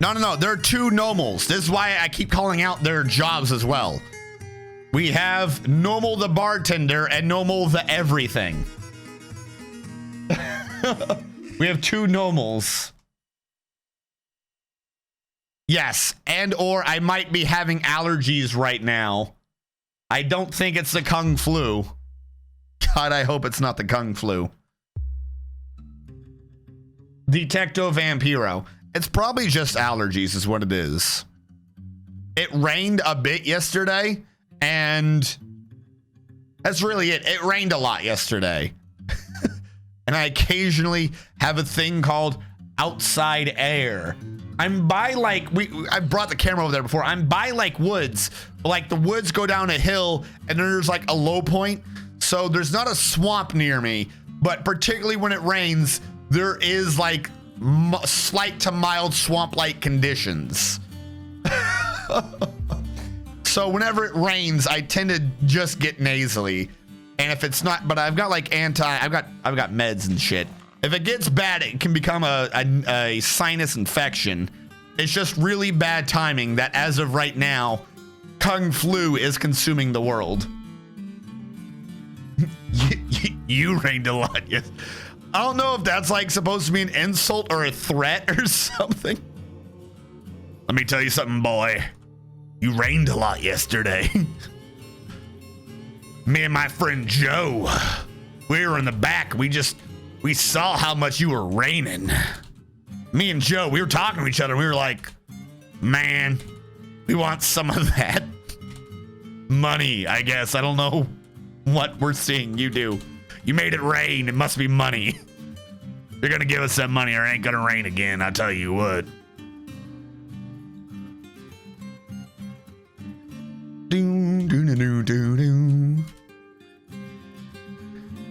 No. There are two normals. This is why I keep calling out their jobs as well. We have Normal the bartender and Normal the everything. We have two normals. Yes, and or I might be having allergies right now. I don't think it's the Kung flu. God, I hope it's not the Kung flu. Detecto Vampiro. It's probably just allergies is what it is. It rained a bit yesterday, and that's really it. It rained a lot yesterday. And I occasionally have a thing called outside air. I'm by like, I brought the camera over there before. I'm by like woods. Like the woods go down a hill and then there's like a low point. So there's not a swamp near me, but particularly when it rains, there is like slight to mild swamp-like conditions. So whenever it rains, I tend to just get nasally. And if it's not, but I've got like I've got meds and shit. If it gets bad, it can become a sinus infection. It's just really bad timing that as of right now, Kung flu is consuming the world. You rained a lot, yes. I don't know if that's like supposed to be an insult or a threat or something. Let me tell you something, boy. You rained a lot yesterday. Me and my friend Joe, we were in the back. We saw how much you were raining. Me and Joe, we were talking to each other. We were like, man, we want some of that money, I guess. I don't know what we're seeing you do. You made it rain. It must be money. You're going to give us that money or it ain't going to rain again. I tell you what.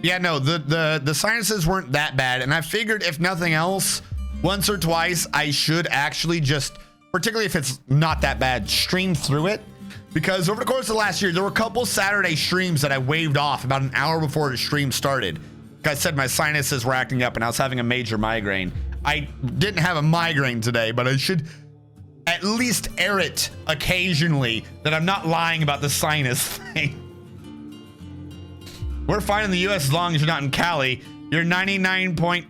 Yeah, no, the sinuses weren't that bad, and I figured if nothing else, once or twice I should actually just, particularly if it's not that bad, stream through it. Because over the course of the last year, there were a couple Saturday streams that I waved off about an hour before the stream started. Like I said, my sinuses were acting up and I was having a major migraine. I didn't have a migraine today, but I should at least air it occasionally that I'm not lying about the sinus thing. We're fine in the US as long as you're not in Cali. You're 99 point...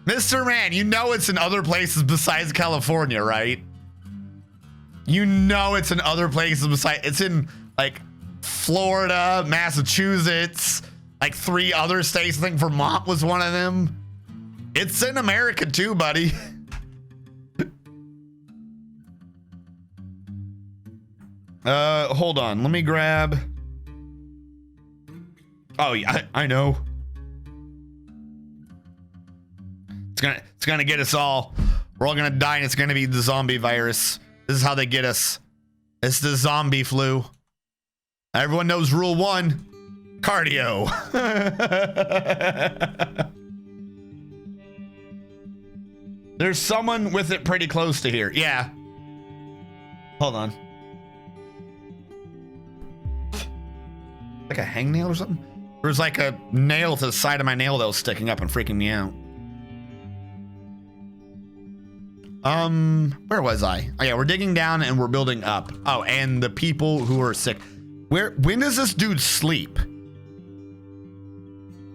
Mr. Man, you know it's in other places besides California, right? You know it's in other places besides... It's in, like, Florida, Massachusetts, like 3 other states. I think Vermont was one of them. It's in America too, buddy. Hold on. Let me grab... Oh, yeah, I know. It's gonna get us all. We're all gonna die, and it's gonna be the zombie virus. This is how they get us. It's the zombie flu. Everyone knows rule 1: cardio. There's someone with it pretty close to here. Yeah. Hold on. Like a hangnail or something? There's like a nail to the side of my nail that was sticking up and freaking me out. Where was I? Oh yeah, we're digging down and we're building up. Oh, and the people who are sick. When does this dude sleep?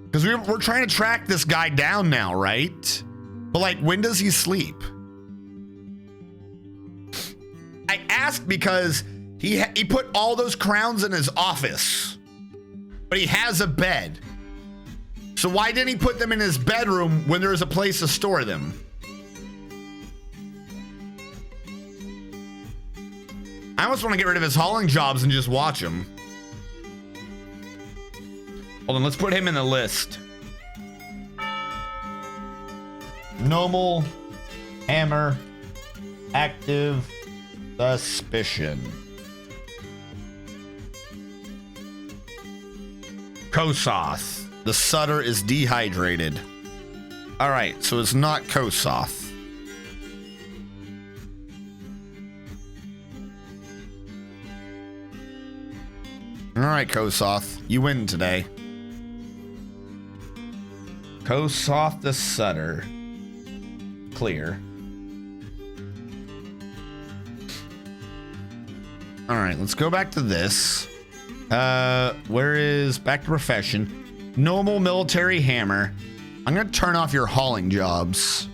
Because we're trying to track this guy down now, right? But like, when does he sleep? I asked because he put all those crowns in his office. But he has a bed. So why didn't he put them in his bedroom when there was a place to store them? I almost want to get rid of his hauling jobs and just watch him. Hold on, let's put him in the list. Normal, hammer, active, suspicion. Kosoth. The Sutter is dehydrated. All right, so it's not Kosoth. All right, Kosoth, you win today. Kosoth the Sutter. Clear. All right, let's go back to this. Where is back to profession? Normal military hammer. I'm gonna turn off your hauling jobs.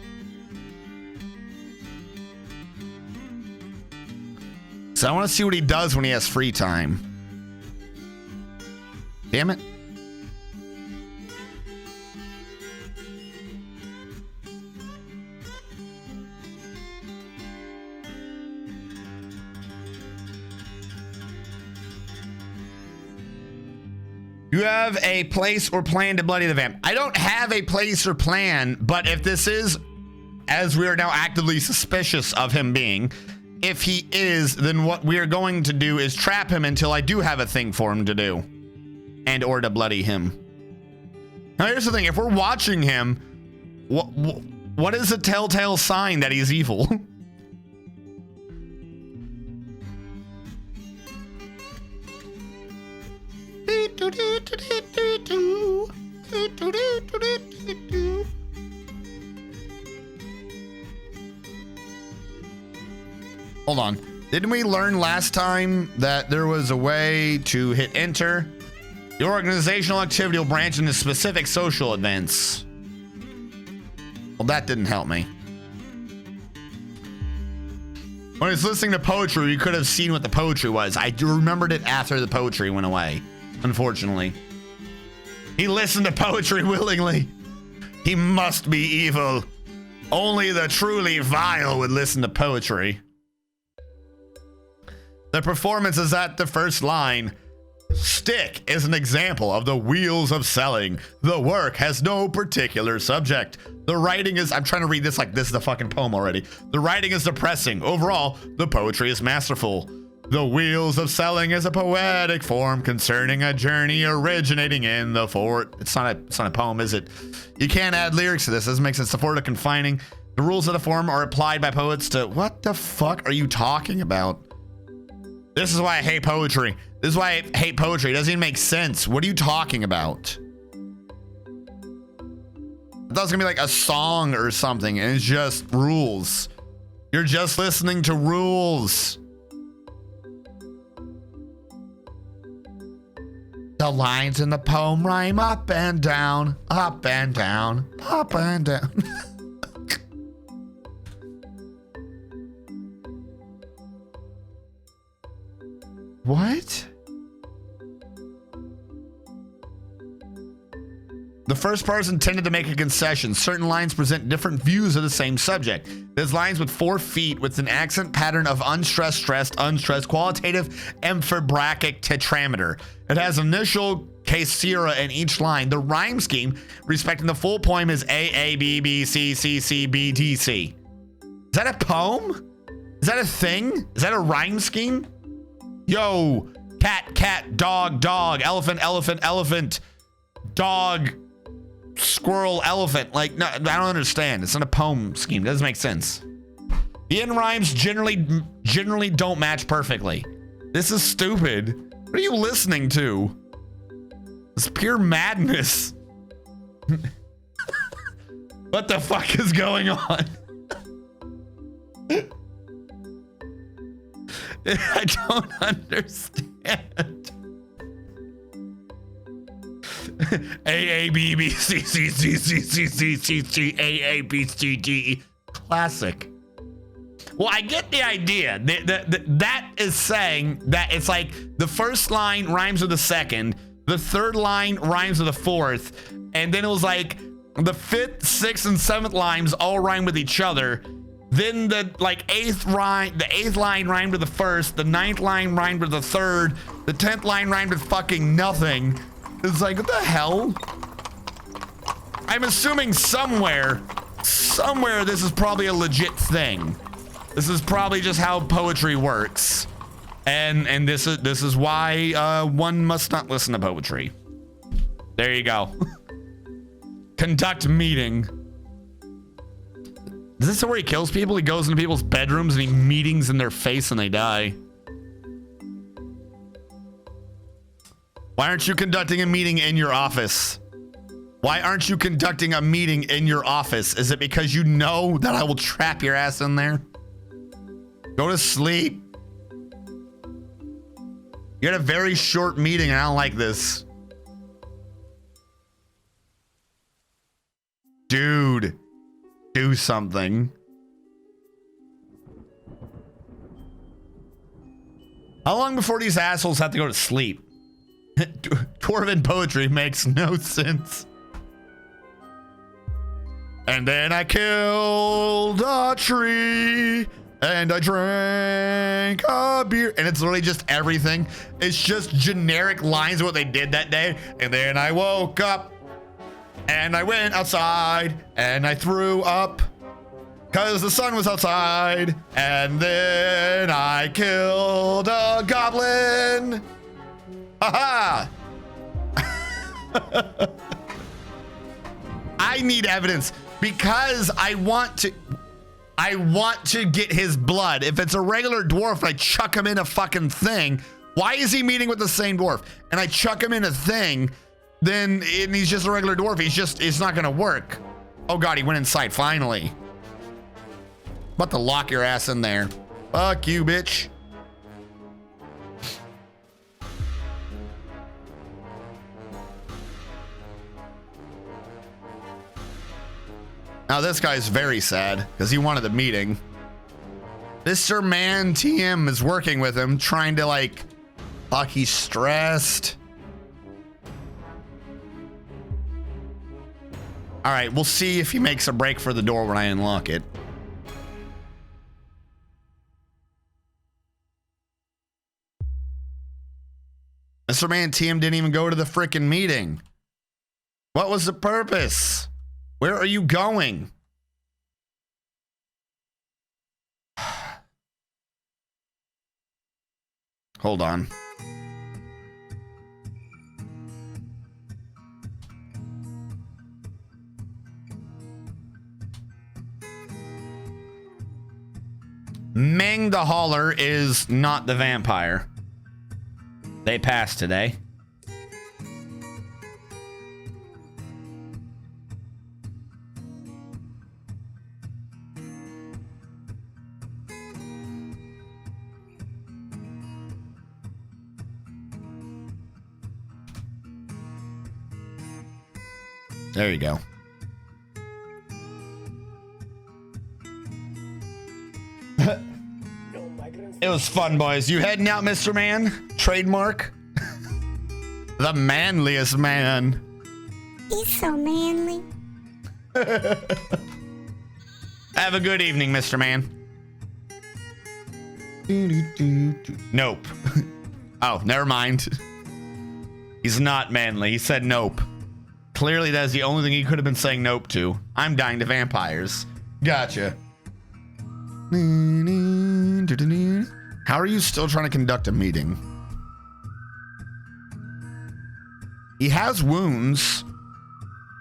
So I want to see what he does when he has free time. Damn it. You have a place or plan to bloody the vamp. I don't have a place or plan, but if this is, as we are now actively suspicious of him being, if he is, then what we are going to do is trap him until I do have a thing for him to do. And or to bloody him. Now here's the thing, if we're watching him, what is a telltale sign that he's evil? Hold on. Didn't we learn last time that there was a way to hit enter? Your organizational activity will branch into specific social events. Well, that didn't help me. When I was listening to poetry, you could have seen what the poetry was. I remembered it after the poetry went away, unfortunately. He listened to poetry willingly. He must be evil. Only the truly vile would listen to poetry. The performance is at the first line. Stick is an example of the wheels of selling. The work has no particular subject. The writing is, I'm trying to read this like this is a fucking poem already. The writing is depressing. Overall, the poetry is masterful. The wheels of selling is a poetic form concerning a journey originating in the fort. It's not a poem, is it? You can't add lyrics to this. Doesn't make sense. The fort of confining. The rules of the form are applied by poets to, what the fuck are you talking about? This is why I hate poetry. This is why I hate poetry. It doesn't even make sense. What are you talking about? I thought it was gonna be like a song or something, and it's just rules. You're just listening to rules. The lines in the poem rhyme up and down, up and down, up and down. What? The first part is intended to make a concession. Certain lines present different views of the same subject. There's lines with 4 feet with an accent pattern of unstressed, stressed, unstressed, qualitative, emphabrachtic tetrameter. It has initial caesura in each line. The rhyme scheme respecting the full poem is A, A, B, B, C, C, C, B, D, C. Is that a poem? Is that a thing? Is that a rhyme scheme? Yo, cat, cat, dog, dog, elephant, elephant, elephant, dog, squirrel, elephant. Like, no, I don't understand. It's not a poem scheme. It doesn't make sense. The end rhymes generally don't match perfectly. This is stupid. What are you listening to? It's pure madness. What the fuck is going on? I don't understand. A B B C C C C C C C C A B C D E. Classic. Well, I get the idea. That is saying that it's like the first line rhymes with the second, the third line rhymes with the fourth, and then it was like the fifth, sixth, and seventh lines all rhyme with each other. Then the eighth line rhymed with the first, the ninth line rhymed with the third, the 10th line rhymed with fucking nothing. It's like, what the hell? I'm assuming somewhere this is probably a legit thing. This is probably just how poetry works. And this is why one must not listen to poetry. There you go. Conduct meeting. Is this where he kills people? He goes into people's bedrooms and he meetings in their face and they die. Why aren't you conducting a meeting in your office? Why aren't you conducting a meeting in your office? Is it because you know that I will trap your ass in there? Go to sleep. You had a very short meeting and I don't like this. Dude, do something. How long before these assholes have to go to sleep? Dwarven poetry makes no sense. And then I killed a tree and I drank a beer. And it's literally just everything. It's just generic lines of what they did that day. And then I woke up and I went outside and I threw up because the sun was outside. And then I killed a goblin. Haha. I need evidence because I want to get his blood. If it's a regular dwarf and I chuck him in a fucking thing, why is he meeting with the same dwarf? And I chuck him in a thing, then and he's just a regular dwarf. It's not gonna work. Oh God, he went inside finally. About to lock your ass in there. Fuck you, bitch. Now this guy's very sad because he wanted the meeting. Mr. Man TM is working with him, trying to like, fuck, he's stressed. All right, we'll see if he makes a break for the door when I unlock it. Mr. Man TM didn't even go to the frickin' meeting. What was the purpose? Where are you going? Hold on. Meng the Hauler is not the vampire. They passed today. There you go. It was fun, boys. You heading out, Mr. Man? Trademark? The manliest man. He's so manly. Have a good evening, Mr. Man. Nope. Oh, never mind. He's not manly. He said nope. Clearly, that's the only thing he could have been saying nope to. I'm dying to vampires. Gotcha. How are you still trying to conduct a meeting? He has wounds.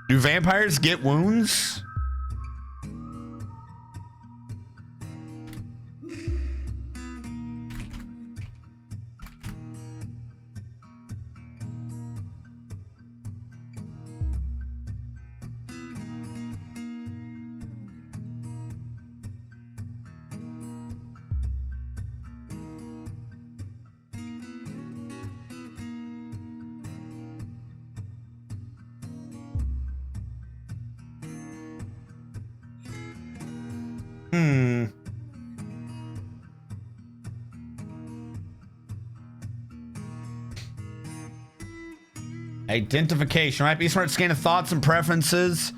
Do vampires get wounds? Identification. Right? Be smart. Scan of thoughts and preferences.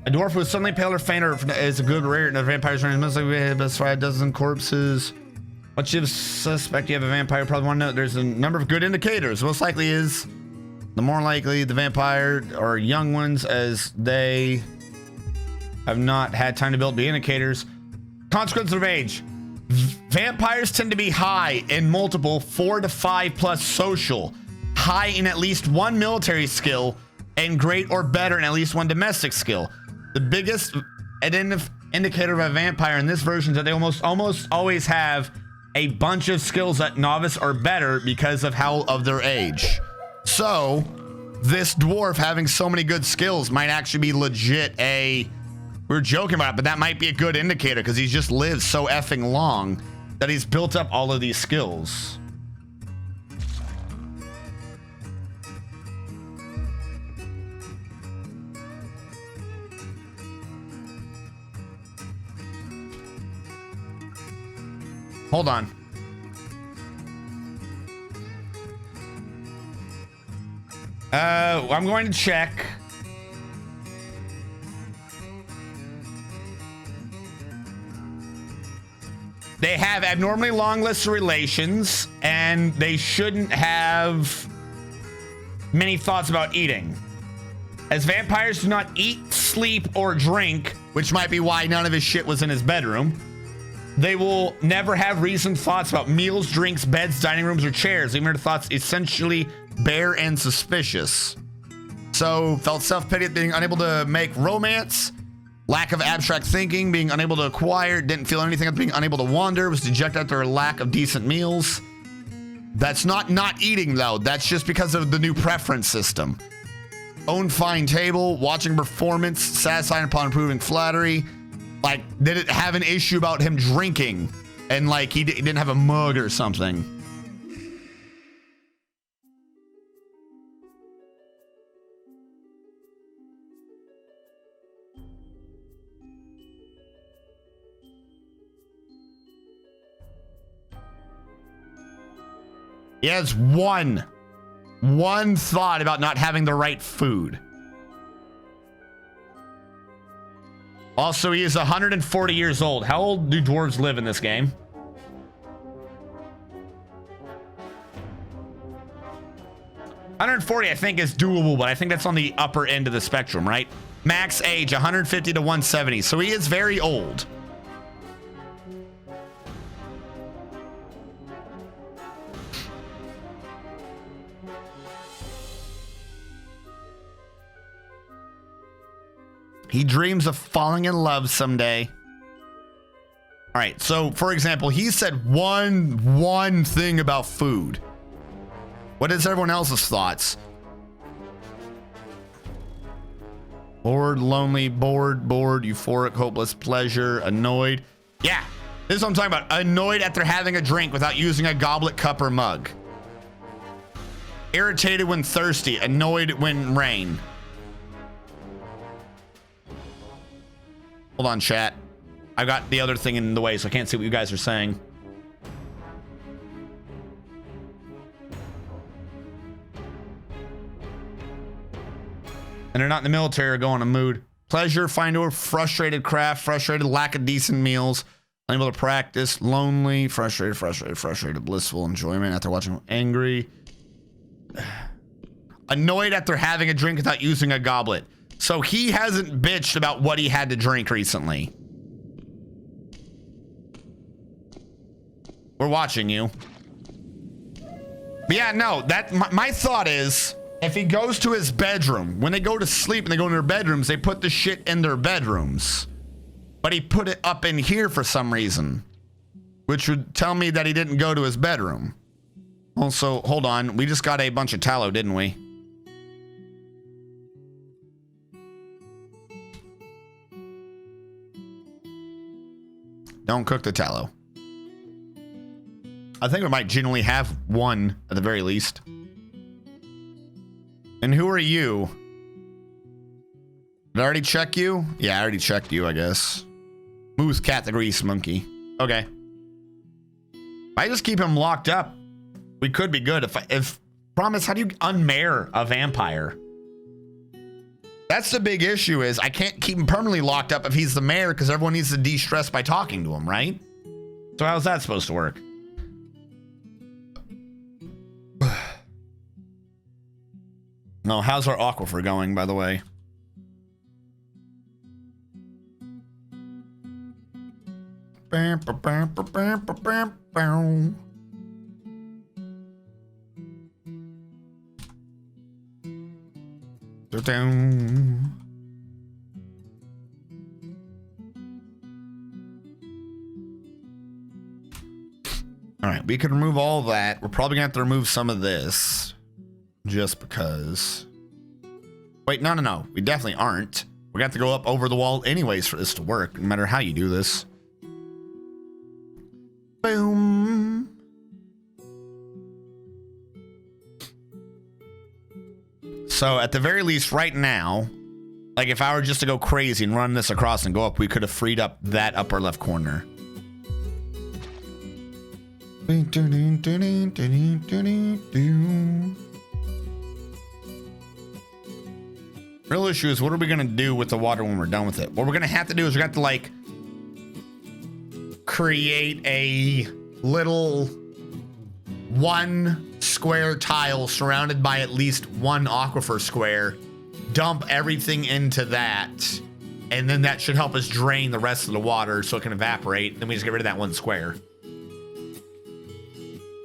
A dwarf who is suddenly pale or fainter is a good rare. No vampires running most likely specify a dozen corpses. What you suspect you have a vampire? Probably want to know. There's a number of good indicators. Most likely is the more likely the vampire are young ones, as they have not had time to build the indicators. Consequence of age. Vampires tend to be high in multiple 4 to 5 plus social, high in at least one military skill, and great or better in at least one domestic skill. The biggest indicator of a vampire in this version is that they almost always have a bunch of skills at novice or better because of their age. So this dwarf having so many good skills might actually be legit we were joking about it, but that might be a good indicator because he's just lived so effing long. that he's built up all of these skills. Hold on. I'm going to check. They have abnormally long lists of relations, and they shouldn't have many thoughts about eating. As vampires do not eat, sleep, or drink, which might be why none of his shit was in his bedroom, they will never have reasoned thoughts about meals, drinks, beds, dining rooms, or chairs. Even their thoughts essentially bare and suspicious. So, felt self-pity at being unable to make romance, lack of abstract thinking, being unable to acquire, didn't feel anything after being unable to wander, was dejected after a lack of decent meals. That's not eating, though. That's just because of the new preference system. Own fine table, watching performance, satisfied upon improving flattery. Like, did it have an issue about him drinking? And, like, he didn't have a mug or something. He has one thought about not having the right food. Also, he is 140 years old. How old do dwarves live in this game? $140, I think, is doable, but I think that's on the upper end of the spectrum, right? Max age, 150 to 170. So he is very old. He dreams of falling in love someday. All right, so for example, he said one thing about food. What is everyone else's thoughts? Bored, lonely, bored, euphoric, hopeless, pleasure, annoyed. Yeah, this is what I'm talking about. Annoyed after having a drink without using a goblet, cup, or mug. Irritated when thirsty, annoyed when rain. Hold on, chat. I got the other thing in the way, so I can't see what you guys are saying. And they're not in the military or go on a mood. Pleasure, find over, frustrated craft, frustrated, lack of decent meals, unable to practice, lonely, frustrated, blissful enjoyment after watching, angry. Annoyed after having a drink without using a goblet. So he hasn't bitched about what he had to drink recently. We're watching you. But yeah, no, my thought is, if he goes to his bedroom, when they go to sleep and they go in their bedrooms, they put the shit in their bedrooms. But he put it up in here for some reason, which would tell me that he didn't go to his bedroom. Also, hold on, we just got a bunch of tallow, didn't we? Don't cook the tallow. I think we might genuinely have one at the very least. And who are you? Did I already check you? Yeah, I already checked you, I guess. Moose, cat, the grease monkey. Okay. I just keep him locked up. We could be good. If promise, how do you unmare a vampire? That's the big issue is I can't keep him permanently locked up if he's the mayor because everyone needs to de-stress by talking to him, right? So how's that supposed to work? No, how's our aquifer going, by the way? All right, we can remove all that. We're probably gonna have to remove some of this just because. Wait, no. We definitely aren't. We're gonna have to go up over the wall anyways for this to work, no matter how you do this. Boom. So at the very least right now, like if I were just to go crazy and run this across and go up, we could have freed up that upper left corner. Real issue is, what are we going to do with the water when we're done with it? What we're going to have to do is we're going to have to like create a little 1 square tile surrounded by at least 1 aquifer square, dump everything into that, and then that should help us drain the rest of the water so it can evaporate. Then we just get rid of that 1 square.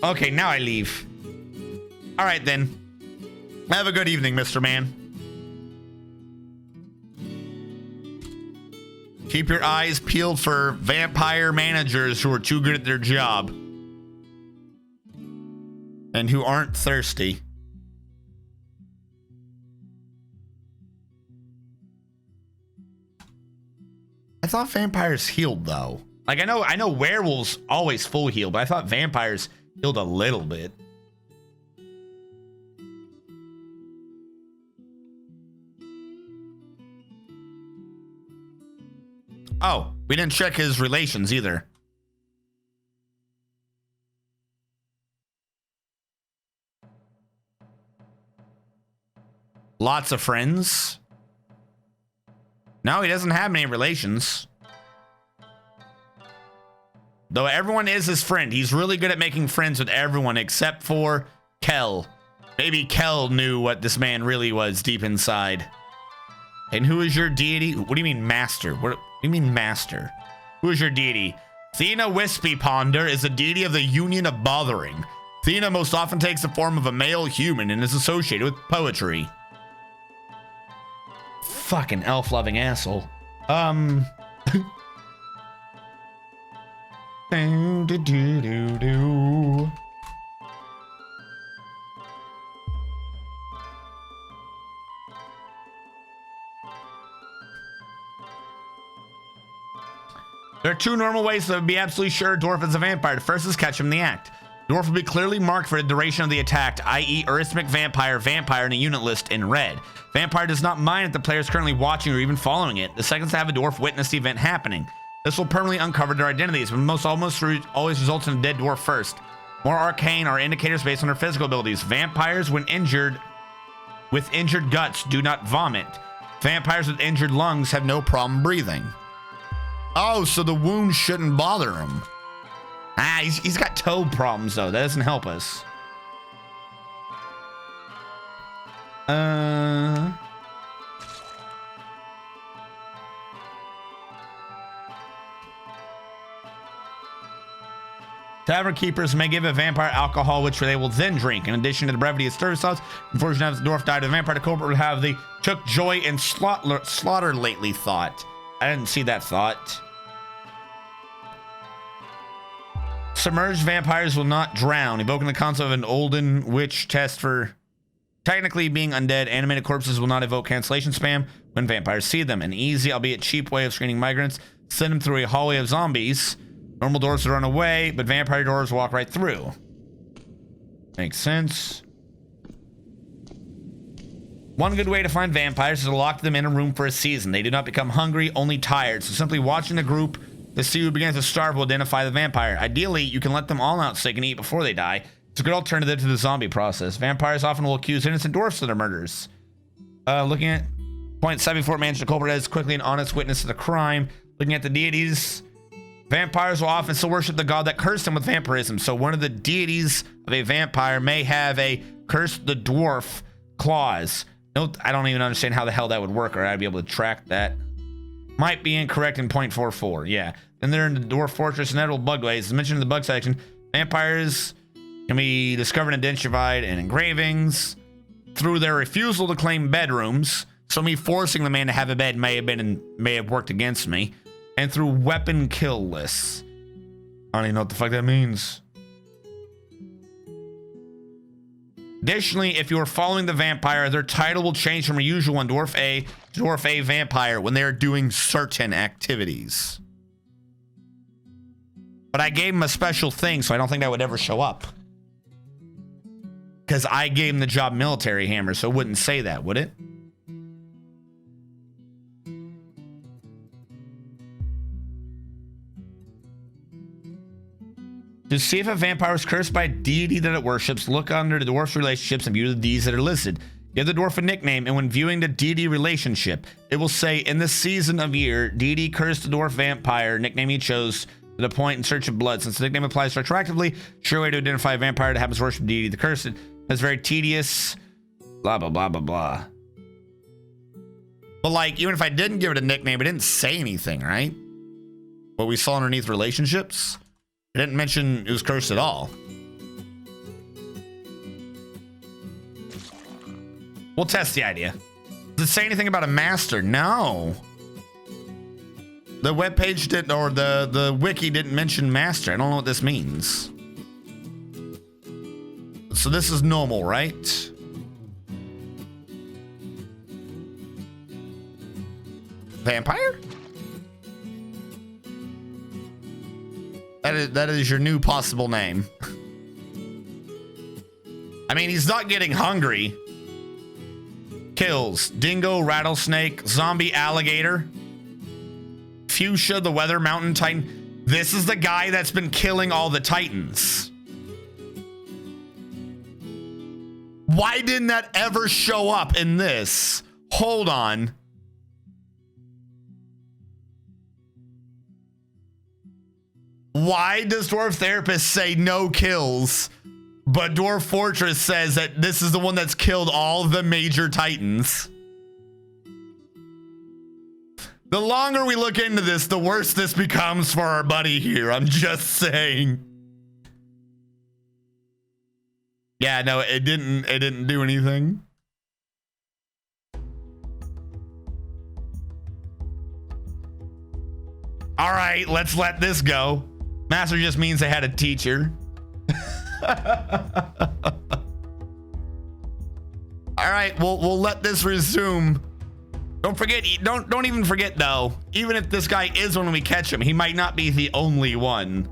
Okay, now I leave. All right, then. Have a good evening, Mr. Man. Keep your eyes peeled for vampire managers who are too good at their job and who aren't thirsty. I thought vampires healed though. Like I know werewolves always full heal, but I thought vampires healed a little bit. Oh, we didn't check his relations either. Lots of friends. No, he doesn't have many relations. Though everyone is his friend. He's really good at making friends with everyone except for Kel. Maybe Kel knew what this man really was deep inside. And who is your deity? What do you mean master? What do you mean master? Who is your deity? Thena Wispy Ponder is the deity of the Union of Bothering. Thena most often takes the form of a male human and is associated with poetry. Fucking elf-loving asshole. There are 2 normal ways to be absolutely sure Dwarf is a vampire. The first is catch him in the act. Dwarf will be clearly marked for the duration of the attack, i.e. arithmetic vampire, vampire in a unit list in red. Vampire does not mind if the player is currently watching or even following it. The second is to have a dwarf witness the event happening. This will permanently uncover their identities, but almost always results in a dead dwarf first. More arcane are indicators based on their physical abilities. Vampires with injured guts do not vomit. Vampires with injured lungs have no problem breathing. Oh, so the wound shouldn't bother him. Ah, he's got toe problems, though. That doesn't help us. Tavern keepers may give a vampire alcohol, which they will then drink. In addition to the brevity of service thoughts, unfortunately, if the dwarf died of the vampire, the culprit would have the took joy in slaughter lately thought. I didn't see that thought. Submerged vampires will not drown, evoking the concept of an olden witch test for technically being undead. Animated corpses will not evoke cancellation spam when vampires see them. An easy, albeit cheap way of screening migrants. Send them through a hallway of zombies. Normal doors will run away, but vampire doors walk right through. Makes sense. One good way to find vampires is to lock them in a room for a season. They do not become hungry, only tired. So simply watching the group to see who begins to starve will identify the vampire. Ideally, you can let them all out so they can eat before they die. It's a good alternative to the zombie process. Vampires often will accuse innocent dwarfs of their murders. Looking at point 74, manage the culprit as quickly an honest witness to the crime. Looking at the deities, vampires will often still worship the god that cursed them with vampirism. So one of the deities of a vampire may have a curse the dwarf clause. Note, I don't even understand how the hell that would work, or I'd be able to track that. Might be incorrect in 0.44. Yeah. Then they're in the dwarf fortress and edible bug ways. As mentioned in the bug section, vampires can be discovered and identified in engravings through their refusal to claim bedrooms. So me forcing the man to have a bed may have worked against me. And through weapon kill lists. I don't even know what the fuck that means. Additionally, if you are following the vampire, their title will change from a usual one, Dwarf A, to Dwarf A Vampire, when they are doing certain activities. But I gave him a special thing, so I don't think that would ever show up. Because I gave him the job military hammer, so it wouldn't say that, would it? To see if a vampire is cursed by a deity that it worships, look under the dwarf's relationships and view the deities that are listed. Give the dwarf a nickname, and when viewing the deity relationship, it will say, in this season of year, deity cursed the dwarf vampire, nickname he chose, to the point in search of blood. Since the nickname applies retroactively, sure way to identify a vampire that happens to worship deity the cursed. That's very tedious, blah, blah, blah, blah, blah. But like, even if I didn't give it a nickname, it didn't say anything, right? What we saw underneath relationships? It didn't mention it was cursed at all. We'll test the idea. Does it say anything about a master? No. The webpage didn't, or the wiki didn't mention master. I don't know what this means. So this is normal, right? Vampire? That is your new possible name. I mean, he's not getting hungry. Kills. Dingo, rattlesnake, zombie alligator. Fuchsia, the weather mountain titan. This is the guy that's been killing all the titans. Why didn't that ever show up in this? Hold on. Why does Dwarf Therapist say no kills, but Dwarf Fortress says that this is the one that's killed all the major titans? The longer we look into this, the worse this becomes for our buddy here. I'm just saying. Yeah, no, it didn't do anything. All right, let's let this go. Master just means they had a teacher. All right, we'll let this resume. Don't forget, don't even forget though, even if this guy is when we catch him, he might not be the only one.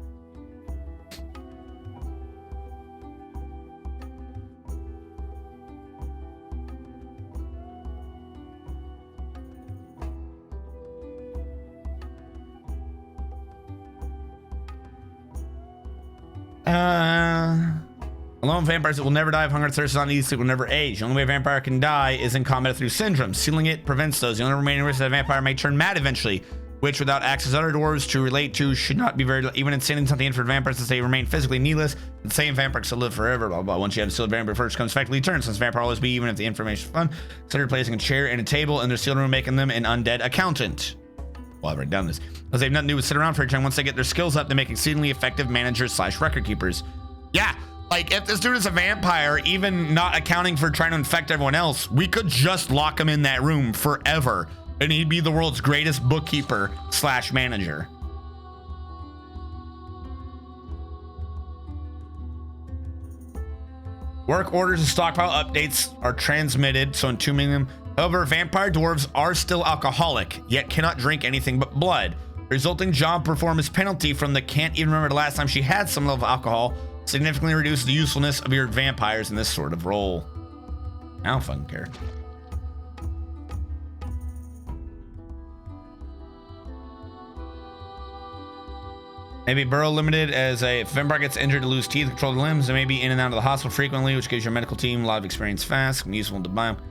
Alone vampires that will never die of hunger, thirst, not easy, will never age. The only way a vampire can die is in combat through syndromes. Sealing it prevents those. The only remaining risk that a vampire may turn mad eventually, which without access to other dwarves to relate to should not be very, even in sending something in for vampires since they remain physically needless. The same vampire can live forever, blah, blah. Once you have a sealed vampire first comes effectively turned, since vampire will always be, even if the information is fun. Consider placing a chair and a table in their sealed room, making them an undead accountant. Well, I've already done this. Because they have nothing to do with sit around for a time. Once they get their skills up, they make exceedingly effective managers / record keepers. Yeah, like if this dude is a vampire, even not accounting for trying to infect everyone else, we could just lock him in that room forever and he'd be the world's greatest bookkeeper / manager. Work orders and stockpile updates are transmitted, so entombing them. However, vampire dwarves are still alcoholic, yet cannot drink anything but blood. Resulting job performance penalty from the can't even remember the last time she had some level of alcohol significantly reduces the usefulness of your vampires in this sort of role. I don't fucking care. Maybe burrow limited, as a vampire gets injured to lose teeth, control the limbs, and may be in and out of the hospital frequently, which gives your medical team a lot of experience fast and useful to buy them.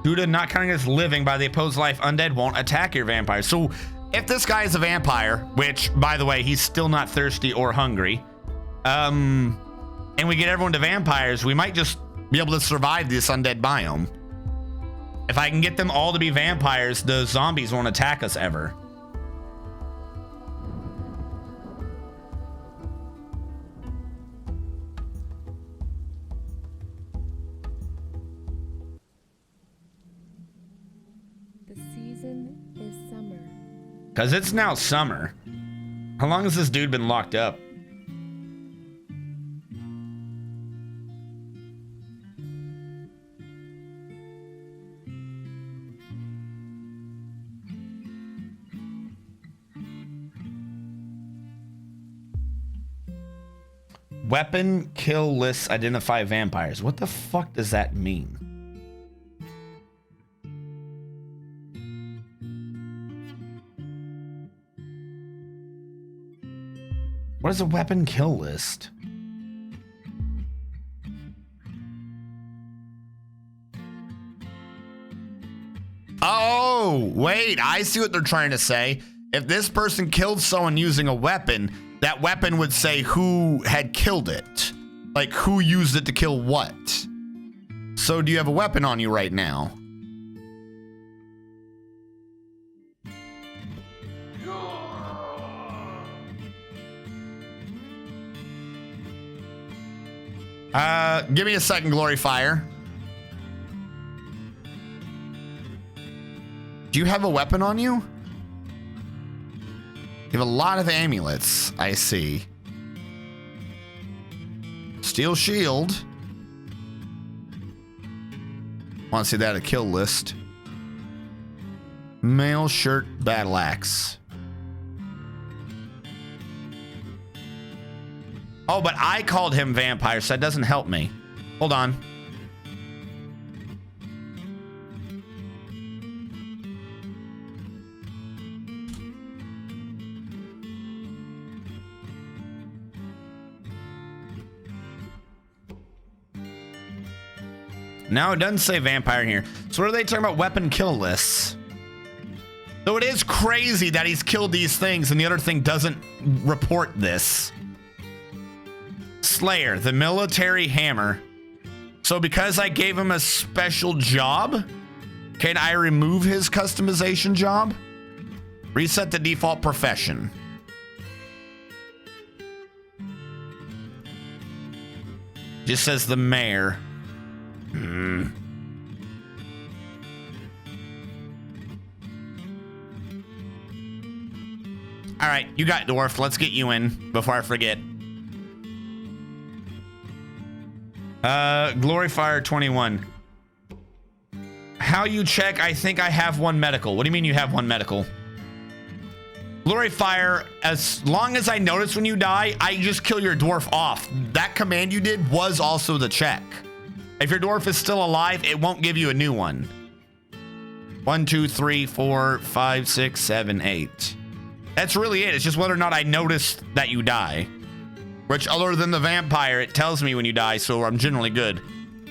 Due to not counting as living by the opposed life, undead won't attack your vampire. So if this guy is a vampire, which by the way, he's still not thirsty or hungry, and we get everyone to vampires, we might just be able to survive this undead biome. If I can get them all to be vampires, the zombies won't attack us ever. The season is summer. Because it's now summer. How long has this dude been locked up? Weapon kill lists identify vampires. What the fuck does that mean? What is a weapon kill list? Oh, wait, I see what they're trying to say. If this person killed someone using a weapon, that weapon would say who had killed it. Like who used it to kill what. So do you have a weapon on you right now? Give me a second, Glory Fire. Do you have a weapon on you? You have a lot of amulets, I see. Steel shield. Want to see that a kill list. Mail shirt battle axe. Oh, but I called him vampire, so that doesn't help me. Hold on. No, it doesn't say vampire in here. So what are they talking about? Weapon kill lists. So it is crazy that he's killed these things and the other thing doesn't report this. Slayer, the military hammer. So because I gave him a special job, can I remove his customization job? Reset the default profession. Just says the mayor. All right, you got Dwarf. Let's get you in before I forget. Glory Fire 21. How you check? I think I have one medical. What do you mean you have one medical? Glory Fire, as long as I notice when you die, I just kill your dwarf off. That command you did was also the check. If your dwarf is still alive, it won't give you a new one. 1, 2, 3, 4, 5, 6, 7, 8. That's really it. It's just whether or not I noticed that you die. Which, other than the vampire, it tells me when you die, so I'm generally good.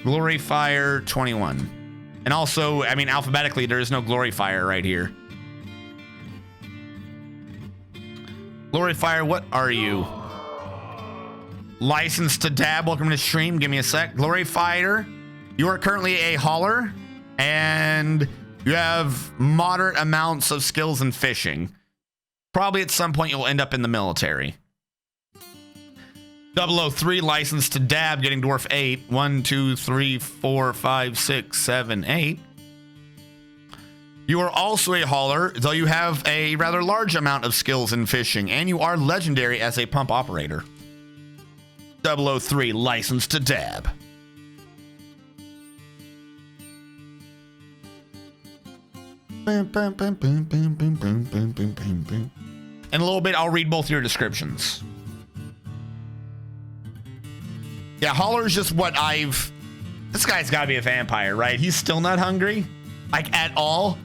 Glory Fire 21. And also, I mean, alphabetically, there is no Glory Fire right here. Glory Fire, what are you? Licensed to dab. Welcome to the stream. Give me a sec. Glory Fire, you are currently a hauler, and you have moderate amounts of skills in fishing. Probably at some point you'll end up in the military. 003, licensed to dab, getting dwarf 8. 1, 2, 3, 4, 5, 6, 7, 8. You are also a hauler, though you have a rather large amount of skills in fishing, and you are legendary as a pump operator. 003, licensed to dab. In a little bit, I'll read both your descriptions. Yeah, hauler is just what I've... This guy's got to be a vampire, right? He's still not hungry? Like, at all?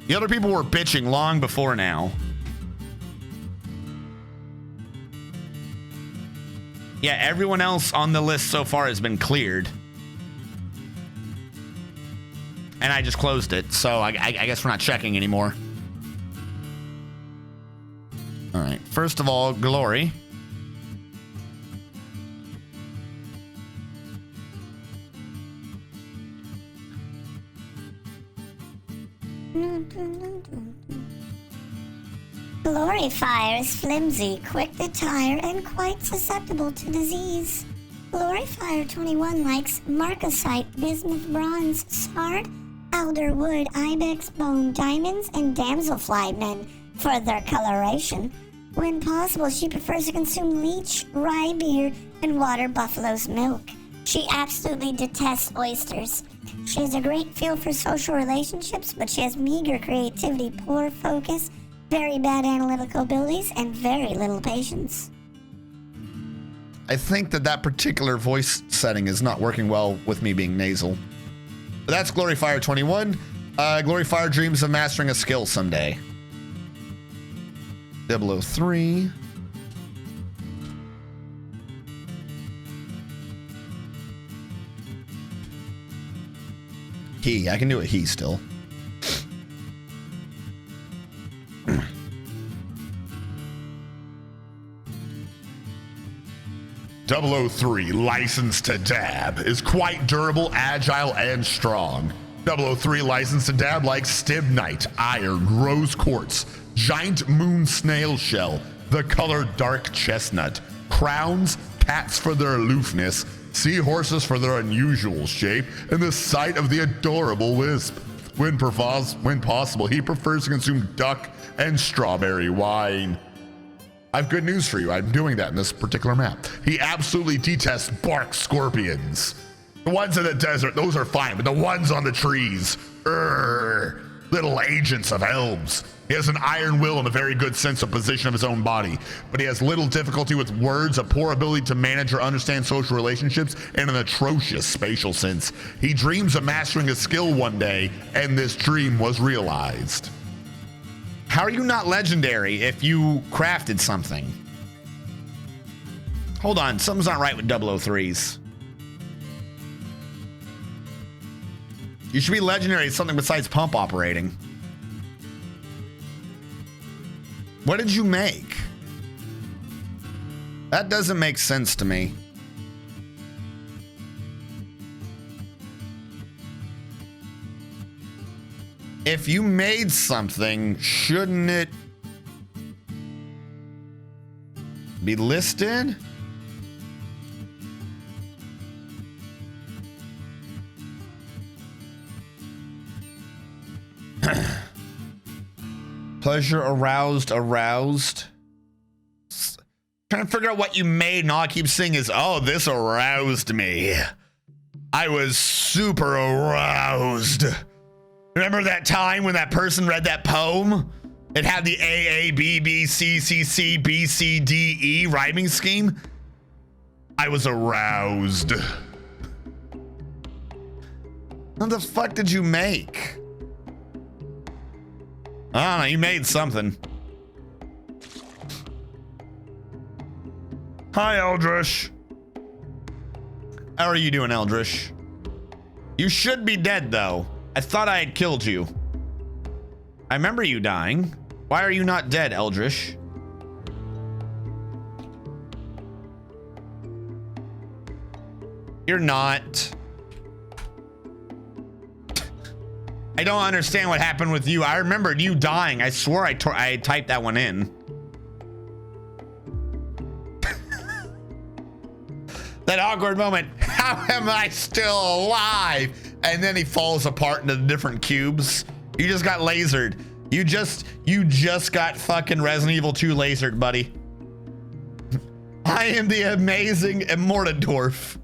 The other people were bitching long before now. Yeah, everyone else on the list so far has been cleared. And I just closed it, so I guess we're not checking anymore. All right, first of all, Glory. Glory Fire is flimsy, quick to tire, and quite susceptible to disease. Glory Fire 21 likes marcasite, bismuth bronze, sard, alder wood, ibex bone, diamonds, and damselfly men for their coloration. When possible, she prefers to consume leech, rye beer, and water buffalo's milk. She absolutely detests oysters. She has a great feel for social relationships, but she has meager creativity, poor focus, very bad analytical abilities, and very little patience. I think that particular voice setting is not working well with me being nasal. But that's Gloryfire 21. Gloryfire dreams of mastering a skill someday. 003. He. I can do a he still. .003, licensed to dab, is quite durable, agile, and strong. 003, licensed to dab, like stibnite, iron, rose quartz, giant moon snail shell, the color dark chestnut, crowns, cats for their aloofness, seahorses for their unusual shape, and the sight of the adorable wisp. When possible, he prefers to consume duck and strawberry wine. I have good news for you. I'm doing that in this particular map. He absolutely detests bark scorpions. The ones in the desert, those are fine, but the ones on the trees, little agents of elves. He has an iron will and a very good sense of position of his own body, but he has little difficulty with words, a poor ability to manage or understand social relationships, and an atrocious spatial sense. He dreams of mastering a skill one day, and this dream was realized. How are you not legendary if you crafted something? Hold on, something's not right with 003s. You should be legendary at something besides pump operating. What did you make? That doesn't make sense to me. If you made something, shouldn't it be listed? Pleasure aroused. Trying to figure out what you made, and all I keep seeing is, oh, this aroused me. I was super aroused. Remember that time when that person read that poem? It had the A, B, B, C, C, C, B, C, D, E rhyming scheme? I was aroused. What the fuck did you make? I don't know, you made something. Hi, Eldritch. How are you doing, Eldritch? You should be dead, though. I thought I had killed you. I remember you dying. Why are you not dead, Eldritch? You're not. I don't understand what happened with you. I remembered you dying. I swore I typed that one in. That awkward moment. How am I still alive? And then he falls apart into different cubes. You just got lasered. You just got fucking Resident Evil 2 lasered, buddy. I am the amazing Dwarf.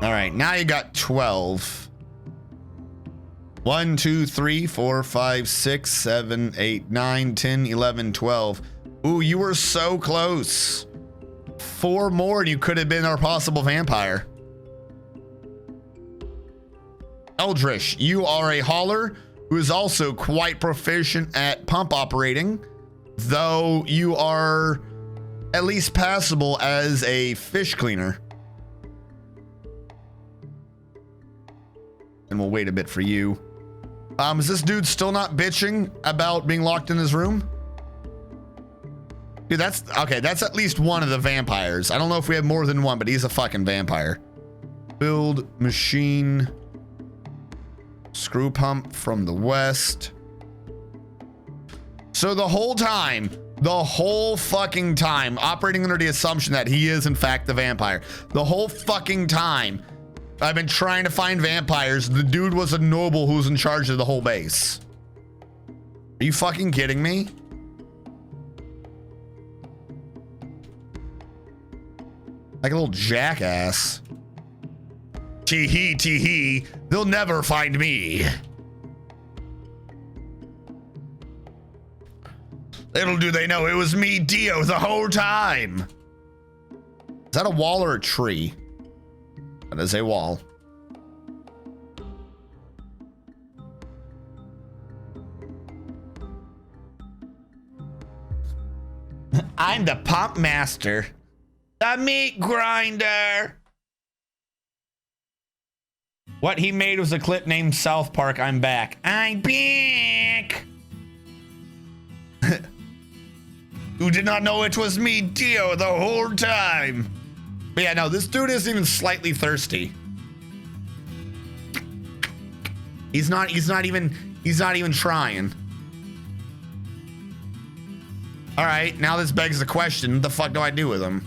All right, now you got 12. 1, 2, 3, 4, 5, 6, 7, 8, 9, 10, 11, 12. Ooh, you were so close. 4 more and you could have been our possible vampire. Eldritch, you are a hauler who is also quite proficient at pump operating, though you are at least passable as a fish cleaner. And we'll wait a bit for you. Is this dude still not bitching about being locked in his room? Dude, that's okay. That's at least one of the vampires. I don't know if we have more than one, but he's a fucking vampire. Build machine. Screw pump from the west. So the whole fucking time, operating under the assumption that he is in fact the vampire. The whole fucking time, I've been trying to find vampires. The dude was a noble who's in charge of the whole base. Are you fucking kidding me? Like a little jackass. Tee hee, they'll never find me. Little do they know it was me, Dio, the whole time. Is that a wall or a tree? That is a wall. I'm the pump master. The meat grinder. What he made was a clip named South Park. I'm back. I'm back. Who did not know it was me, Dio, the whole time? But yeah, no, this dude isn't even slightly thirsty. He's not even trying. All right, now this begs the question, what the fuck do I do with him?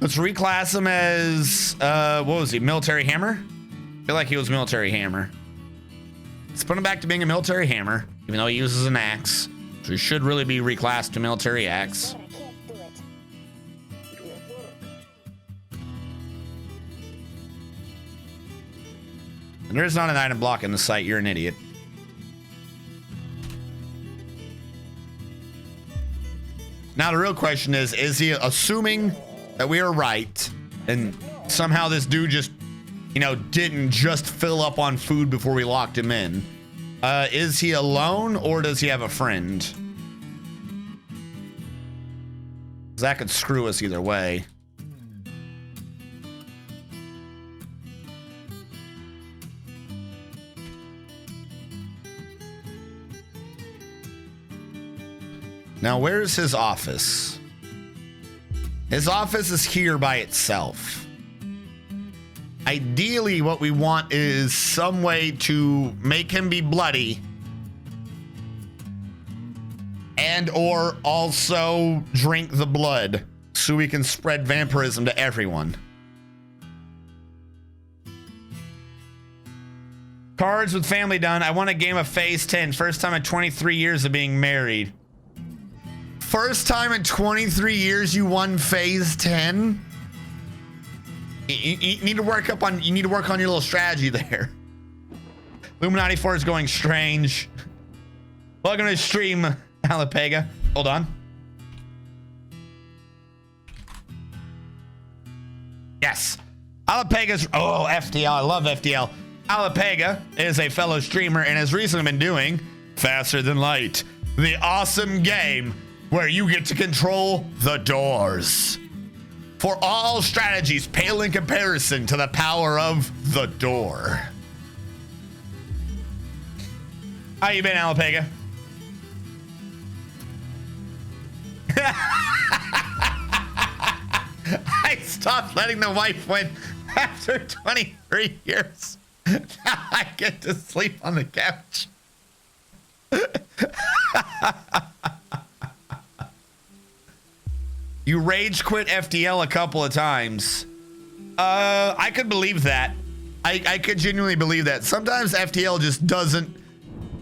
Let's reclass him as, what was he, military hammer? I feel like he was military hammer. Let's put him back to being a military hammer, even though he uses an axe. So he should really be reclassed to military axe. And there's not an item block in the site, you're an idiot. Now the real question is he assuming that we are right and somehow this dude just, you know, didn't just fill up on food before we locked him in? Is he alone or does he have a friend? 'Cause that could screw us either way. Now, where's his office? His office is here by itself. Ideally, what we want is some way to make him be bloody and or also drink the blood so we can spread vampirism to everyone. Cards with family done. I want a game of phase 10. First time in 23 years of being married. First time in 23 years you won phase 10? You need to work up on, you need to work on your little strategy there. Illuminati 4 is going strange. Welcome to the stream, Alapega. Hold on. Yes. Alapega's, oh, FTL, I love FTL. Alapega is a fellow streamer and has recently been doing Faster Than Light, the awesome game where you get to control the doors. For all strategies pale in comparison to the power of the door. How you been, Alapega? I stopped letting the wife win after 23 years. Now I get to sleep on the couch. You rage quit FTL a couple of times. I could believe that. I could genuinely believe that. Sometimes FTL just doesn't,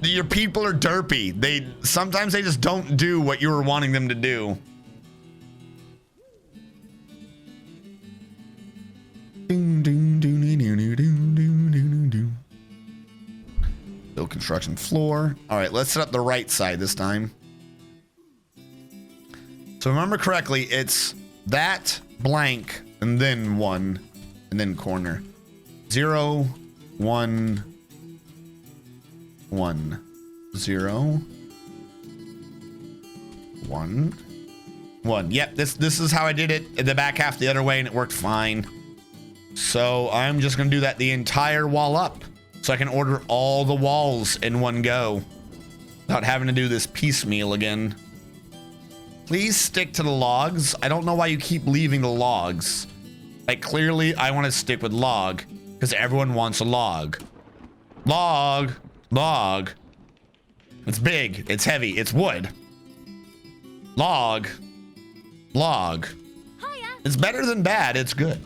your people are derpy. Sometimes they just don't do what you were wanting them to do. Build construction floor. All right, let's set up the right side this time. So remember correctly, it's that blank and then 1 and then corner. 0, 1, 1, 0, 1, 1. Yep, this is how I did it in the back half the other way and it worked fine. So I'm just gonna do that the entire wall up so I can order all the walls in one go without having to do this piecemeal again. Please stick to the logs. I don't know why you keep leaving the logs. Like, clearly, I want to stick with log because everyone wants a log. Log. Log. It's big. It's heavy. It's wood. Log. Log. Hiya. It's better than bad. It's good.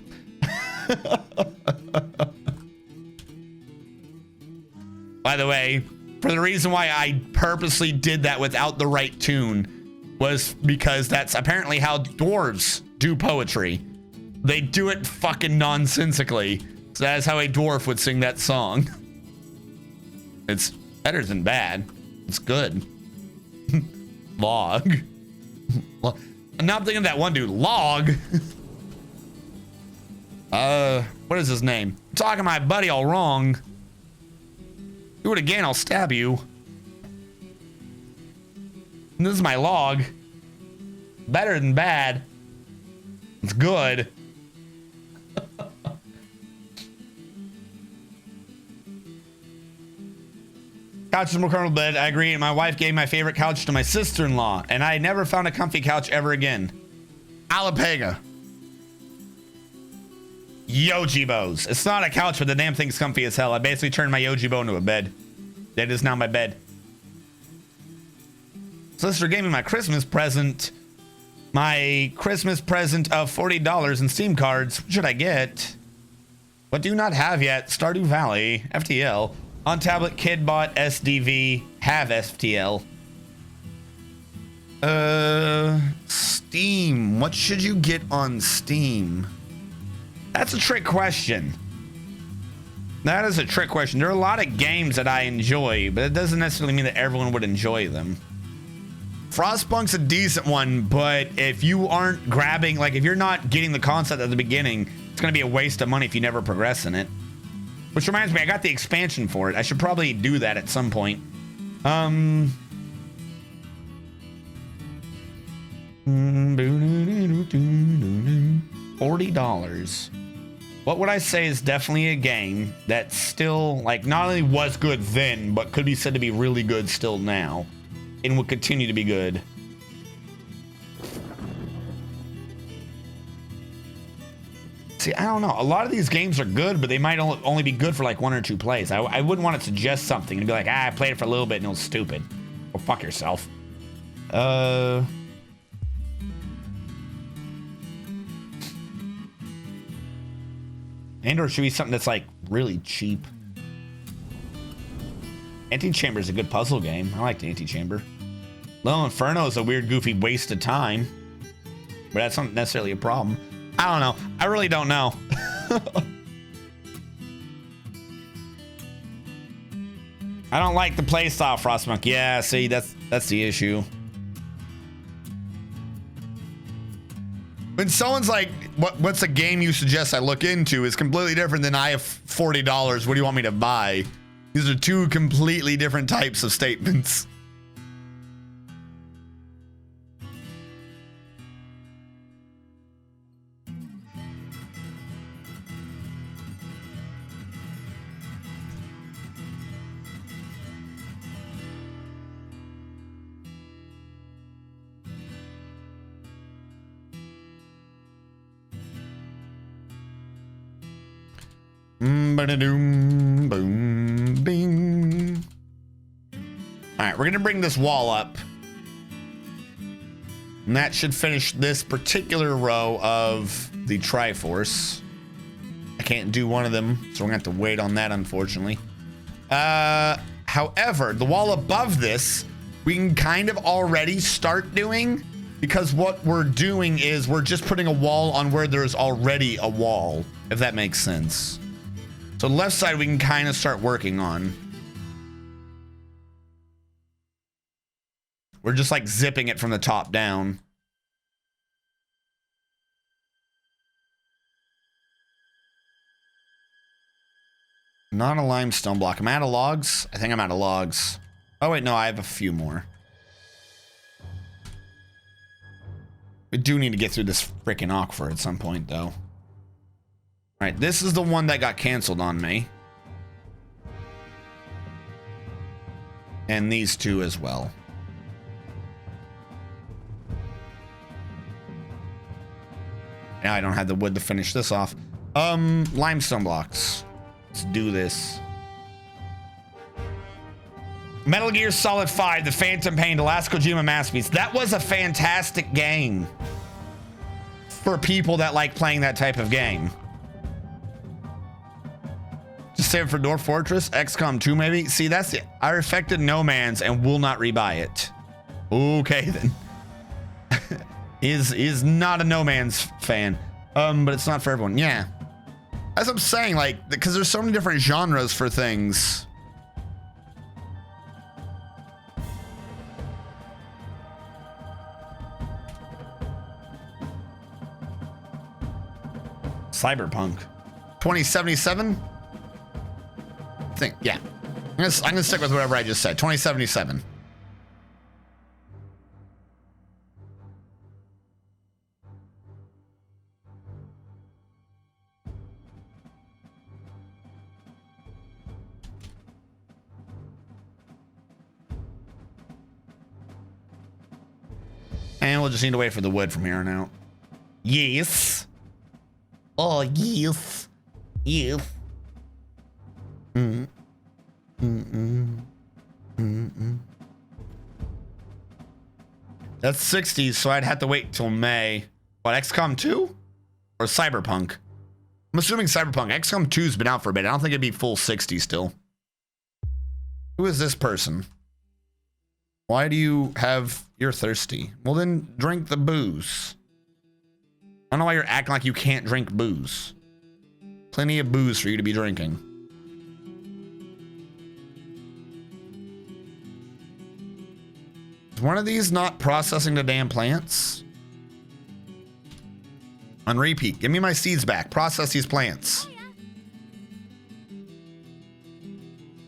By the way, for the reason why I purposely did that without the right tune was because that's apparently how dwarves do poetry. They do it fucking nonsensically. So that is how a dwarf would sing that song. It's better than bad. It's good. Log. Now I'm thinking of that one dude. Log. What is his name? I'm talking to my buddy all wrong. Do it again, I'll stab you. And this is my log. Better than bad. It's good. Couch is more comfortable bed. I agree. My wife gave my favorite couch to my sister-in-law, and I never found a comfy couch ever again. Alapega. Yojibos. It's not a couch, but the damn thing's comfy as hell. I basically turned my Yojibo into a bed. That is now my bed. Sister gave me my Christmas present. My Christmas present of $40 in Steam cards. What should I get? What do you not have yet? Stardew Valley. FTL. On tablet, kid bought SDV. Have FTL. Steam. What should you get on Steam? That's a trick question. That is a trick question. There are a lot of games that I enjoy, but it doesn't necessarily mean that everyone would enjoy them. Frostpunk's a decent one, but if you aren't grabbing, like if you're not getting the concept at the beginning, it's going to be a waste of money if you never progress in it. Which reminds me, I got the expansion for it. I should probably do that at some point. $40. What would I say is definitely a game that still, like, not only was good then, but could be said to be really good still now, and will continue to be good. See, I don't know. A lot of these games are good, but they might only be good for like 1 or 2 plays. I wouldn't want to suggest something and be like, I played it for a little bit and it was stupid. Well, fuck yourself. And or should be something that's like really cheap. Antechamber is a good puzzle game. I like the Antechamber. Little Inferno is a weird, goofy waste of time, but that's not necessarily a problem. I don't know. I really don't know. I don't like the playstyle, Frostpunk. Yeah, see, that's the issue. When someone's like, what's a game you suggest I look into is completely different than I have $40. What do you want me to buy? These are two completely different types of statements. Ba-da-doom, boom, bing. All right, we're gonna bring this wall up, and that should finish this particular row of the Triforce. I can't do one of them, so we're gonna have to wait on that, unfortunately. However, the wall above this, we can kind of already start doing, because what we're doing is we're just putting a wall on where there's already a wall, if that makes sense. So the left side we can kind of start working on. We're just like zipping it from the top down. Not a limestone block. I'm out of logs. I think I'm out of logs. Oh wait, no, I have a few more. We do need to get through this freaking aquifer at some point though. All right, this is the one that got canceled on me. And these two as well. Now I don't have the wood to finish this off. Limestone blocks. Let's do this. Metal Gear Solid 5, The Phantom Pain, the last Kojima masterpiece. That was a fantastic game for people that like playing that type of game. Just save it for Dwarf Fortress, XCOM 2 maybe. See, that's it. I affected No Man's and will not rebuy it. Okay then. is not a No Man's fan. But it's not for everyone. Yeah. As I'm saying, like, because there's so many different genres for things. Cyberpunk. 2077? I think, yeah. I'm gonna stick with whatever I just said. 2077. And we'll just need to wait for the wood from here on out. Yes. Oh, yes. Yes. That's 60s, so I'd have to wait till May. What, XCOM 2? Or Cyberpunk? I'm assuming Cyberpunk. XCOM 2's been out for a bit. I don't think it'd be full 60 still. Who is this person? Why do you have... You're thirsty. Well, then drink the booze. I don't know why you're acting like you can't drink booze. Plenty of booze for you to be drinking. Is one of these not processing the damn plants? On repeat. Give me my seeds back. Process these plants.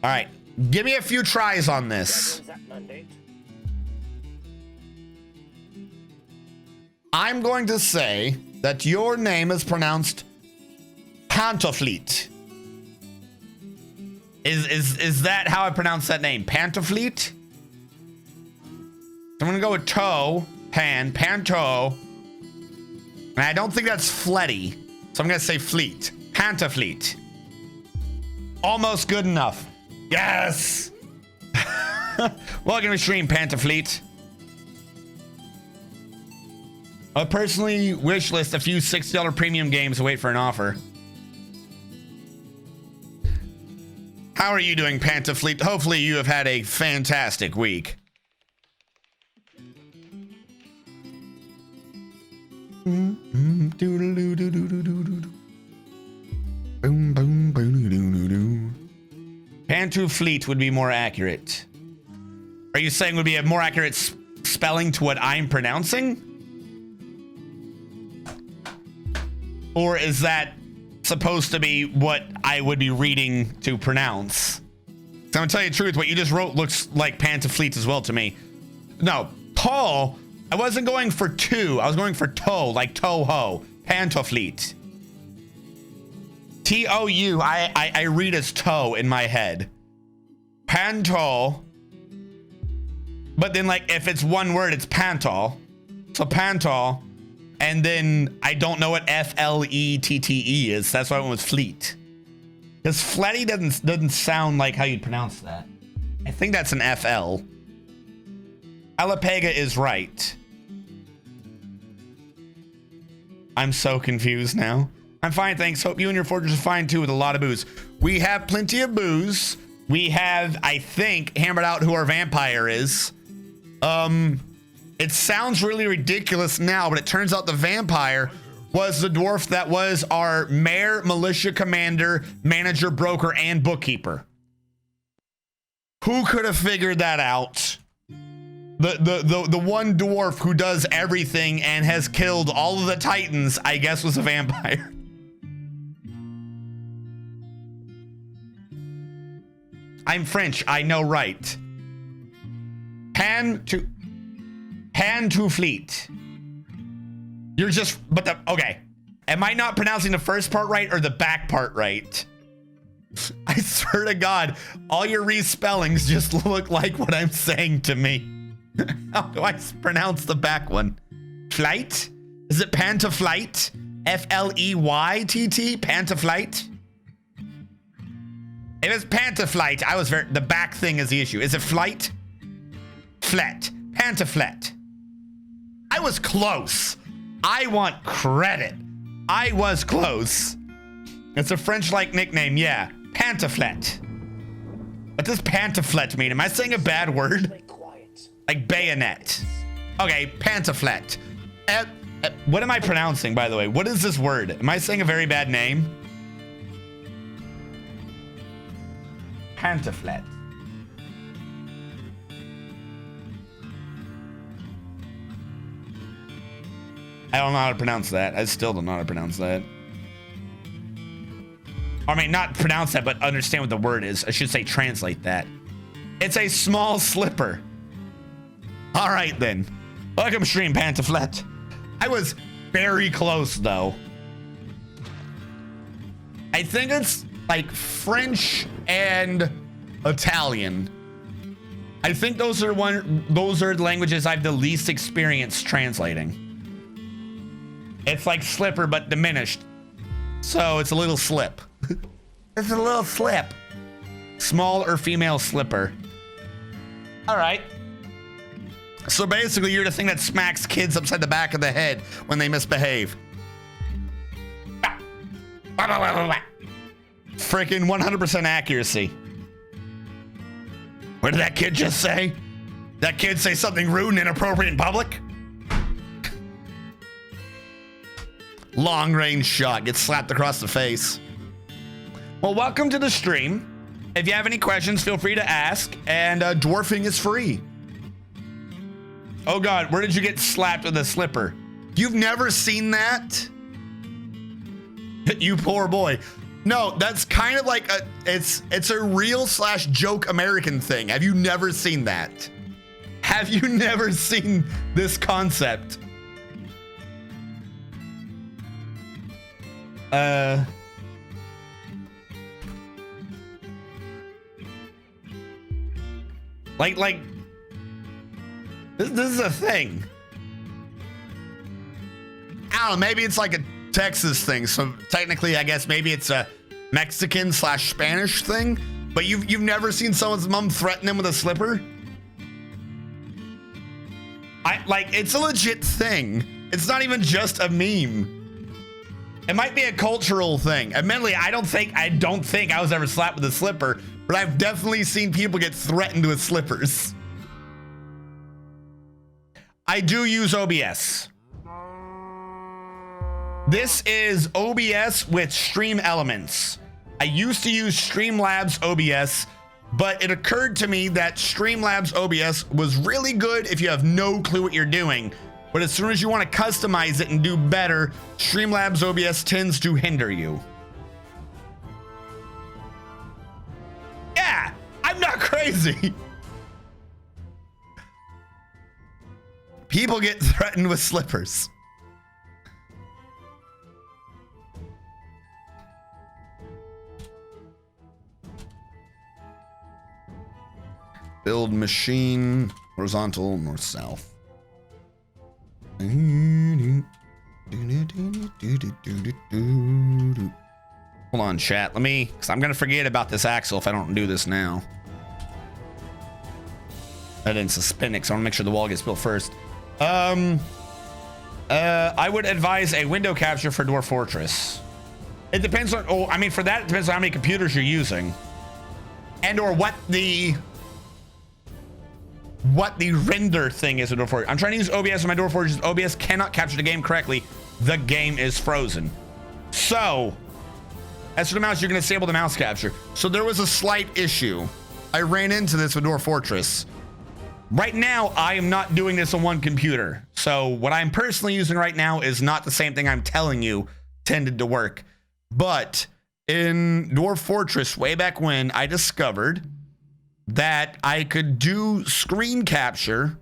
All right. Give me a few tries on this. I'm going to say that your name is pronounced Pantofleet. Is that how I pronounce that name? Pantofleet? I'm gonna go with toe, panto. And I don't think that's fletty. So I'm gonna say fleet. Pantofleet. Almost good enough. Yes! Welcome to stream, Pantofleet. I personally wish list a few $60 premium games to wait for an offer. How are you doing, Pantofleet? Hopefully you have had a fantastic week. Pantofleet would be more accurate. Are you saying would be a more accurate spelling to what I'm pronouncing? Or is that supposed to be what I would be reading to pronounce? So I'm gonna tell you the truth, what you just wrote looks like Pantofleet as well to me. No, tall, I wasn't going for two, I was going for toe, like Toho. Pantofleet. T-O-U, I read as toe in my head. Panto. But then like if it's one word, it's pantol. So pantol. And then I don't know what F-L-E-T-T-E is. That's why I went with fleet. Because fletty doesn't sound like how you'd pronounce that. I think that's an F-L. Alapega is right. I'm so confused now. I'm fine, thanks. Hope you and your fortress are fine too with a lot of booze. We have plenty of booze. We have, I think, hammered out who our vampire is. It sounds really ridiculous now, but it turns out the vampire was the dwarf that was our mayor, militia commander, manager, broker, and bookkeeper. Who could have figured that out? The one dwarf who does everything and has killed all of the titans, I guess, was a vampire. I'm French, I know, right? Pantofleet. You're just, okay. Am I not pronouncing the first part right or the back part right? I swear to God, all your respellings just look like what I'm saying to me. How do I pronounce the back one? Flight? Is it Pantoflight? F-L-E-Y-T-T? Pantoflight? If it's Pantoflight, the back thing is the issue. Is it flight? Flet. Pantoflet. I was close. I want credit. I was close. It's a French-like nickname, yeah. Pantoflet. What does Pantoflet mean? Am I saying a bad word? Like bayonet. Okay, Pantoflet. What am I pronouncing, by the way? What is this word? Am I saying a very bad name? Pantoflet. I don't know how to pronounce that. I still don't know how to pronounce that. I mean, not pronounce that, but understand what the word is. I should say translate that. It's a small slipper. All right, then. Welcome, Stream Pantaflet. I was very close, though. I think it's like French and Italian. I think those are the languages I've the least experience translating. It's like slipper, but diminished. So it's a little slip. It's a little slip. Small or female slipper. All right. So basically, you're the thing that smacks kids upside the back of the head when they misbehave. Freaking 100% accuracy. What did that kid just say? That kid say something rude and inappropriate in public? Long range shot, gets slapped across the face. Well, welcome to the stream. If you have any questions, feel free to ask. And dwarfing is free. Oh God, where did you get slapped with a slipper? You've never seen that? You poor boy. No, that's kind of like it's a real / joke American thing. Have you never seen that? Have you never seen this concept? Like this is a thing. I don't know, maybe it's like a Texas thing. So technically, I guess maybe it's a Mexican / Spanish thing. But you've never seen someone's mom threaten them with a slipper? It's a legit thing. It's not even just a meme. It might be a cultural thing. Admittedly, I don't think I was ever slapped with a slipper, but I've definitely seen people get threatened with slippers. I do use OBS. This is OBS with Stream Elements. I used to use Streamlabs OBS, but it occurred to me that Streamlabs OBS was really good if you have no clue what you're doing. But as soon as you want to customize it and do better, Streamlabs OBS tends to hinder you. Yeah, I'm not crazy. People get threatened with slippers. Build machine, horizontal, north, south. Hold on, chat. Because I'm going to forget about this axle if I don't do this now. I didn't suspend it, so I want to make sure the wall gets built first. I would advise a window capture for Dwarf Fortress. It depends on, for that, it depends on how many computers you're using. And or what the render thing is with Dwarf Fortress. I'm trying to use OBS on my Dwarf Fortress. OBS cannot capture the game correctly. The game is frozen. So, as for the mouse, you're going to disable the mouse capture. So there was a slight issue. I ran into this with Dwarf Fortress. Right now, I am not doing this on one computer. So what I'm personally using right now is not the same thing I'm telling you tended to work. But in Dwarf Fortress, way back when, I discovered that I could do screen capture,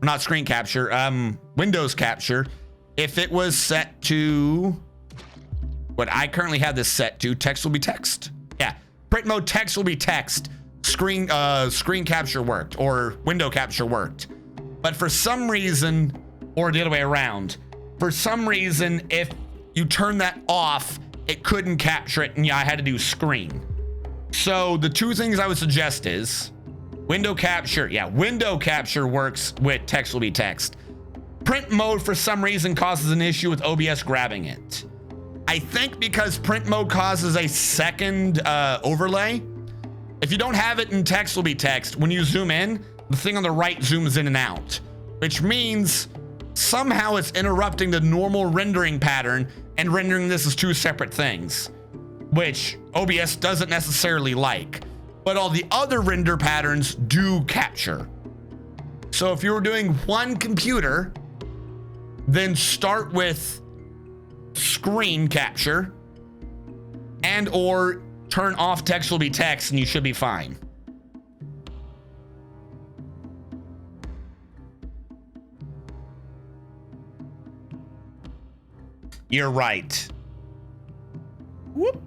not screen capture, Windows capture, if it was set to what I currently have this set to. Text will be text. Yeah, print mode text will be text. Screen capture worked, or window capture worked. But for some reason, or the other way around, for some reason, if you turn that off, it couldn't capture it, and yeah, I had to do screen. So the two things I would suggest is window capture. Yeah, window capture works with text will be text. Print mode for some reason causes an issue with OBS grabbing it. I think because print mode causes a second overlay. If you don't have it in text will be text, when you zoom in, the thing on the right zooms in and out, which means somehow it's interrupting the normal rendering pattern and rendering this as two separate things, which OBS doesn't necessarily like, but all the other render patterns do capture. So if you were doing one computer, then start with screen capture, and or turn off text will be text and you should be fine. You're right. Whoop.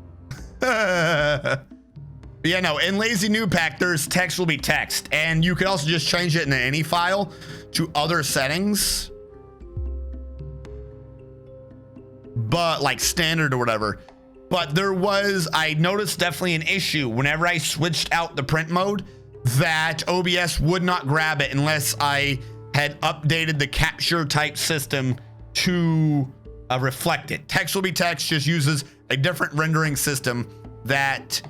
Yeah, no, in Lazy New Pack, there's text will be text, and you can also just change it in any file to other settings, but like standard or whatever. But I noticed definitely an issue whenever I switched out the print mode that OBS would not grab it unless I had updated the capture type system to reflect it. Text will be text just uses a different rendering system that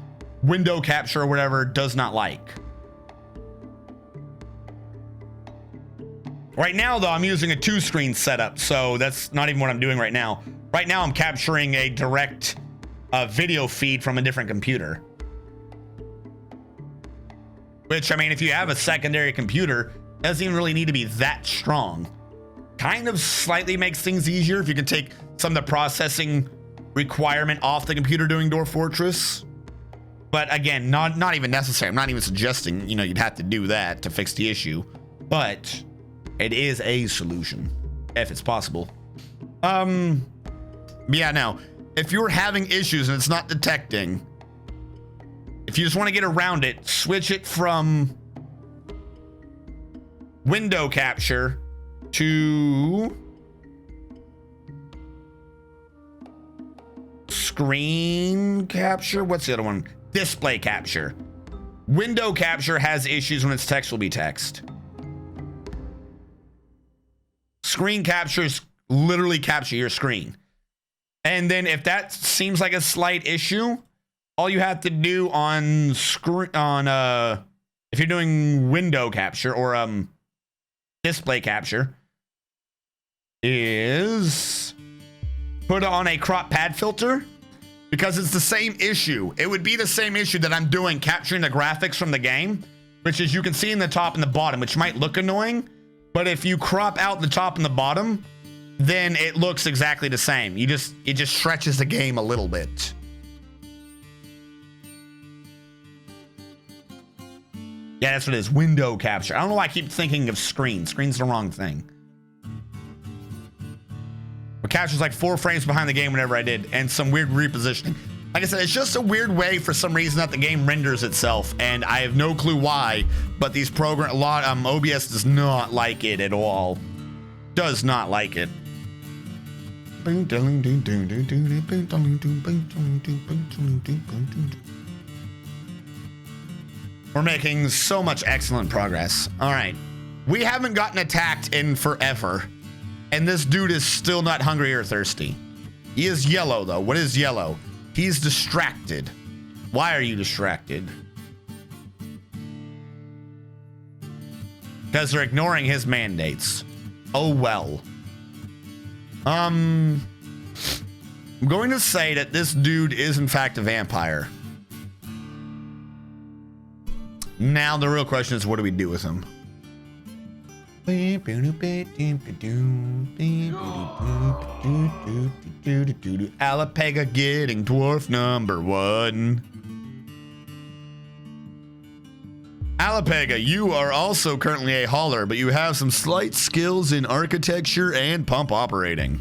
window capture or whatever does not like. Right now though, I'm using a 2-screen setup, so that's not even what I'm doing right now. Right now I'm capturing a direct video feed from a different computer. Which, I mean, if you have a secondary computer, it doesn't even really need to be that strong. Kind of slightly makes things easier if you can take some of the processing requirement off the computer doing Dwarf Fortress. But again, not even necessary. I'm not even suggesting, you know, you'd have to do that to fix the issue, but it is a solution if it's possible. Yeah, now, if you're having issues and it's not detecting, if you just want to get around it, switch it from window capture to screen capture. What's the other one? Display capture. Window capture has issues when it's text will be text. Screen captures literally capture your screen. And then if that seems like a slight issue, all you have to do on screen if you're doing window capture or display capture is put on a crop pad filter, because it's the same issue. It would be the same issue that I'm doing capturing the graphics from the game, which is you can see in the top and the bottom, which might look annoying, but if you crop out the top and the bottom, then it looks exactly the same. It just stretches the game a little bit. Yeah, that's what it is. Window capture. I don't know why I keep thinking of screen. Screen's the wrong thing. But captures like 4 frames behind the game whenever I did, and some weird repositioning. Like I said, it's just a weird way for some reason that the game renders itself, and I have no clue why, but these OBS does not like it at all. Does not like it. We're making so much excellent progress. All right. We haven't gotten attacked in forever, and this dude is still not hungry or thirsty. He is yellow, though. What is yellow? He's distracted. Why are you distracted? Because they're ignoring his mandates. Oh, well. I'm going to say that this dude is, in fact, a vampire. Now, the real question is, what do we do with him? Alapega getting dwarf number 1. Alapega, you are also currently a hauler, but you have some slight skills in architecture and pump operating.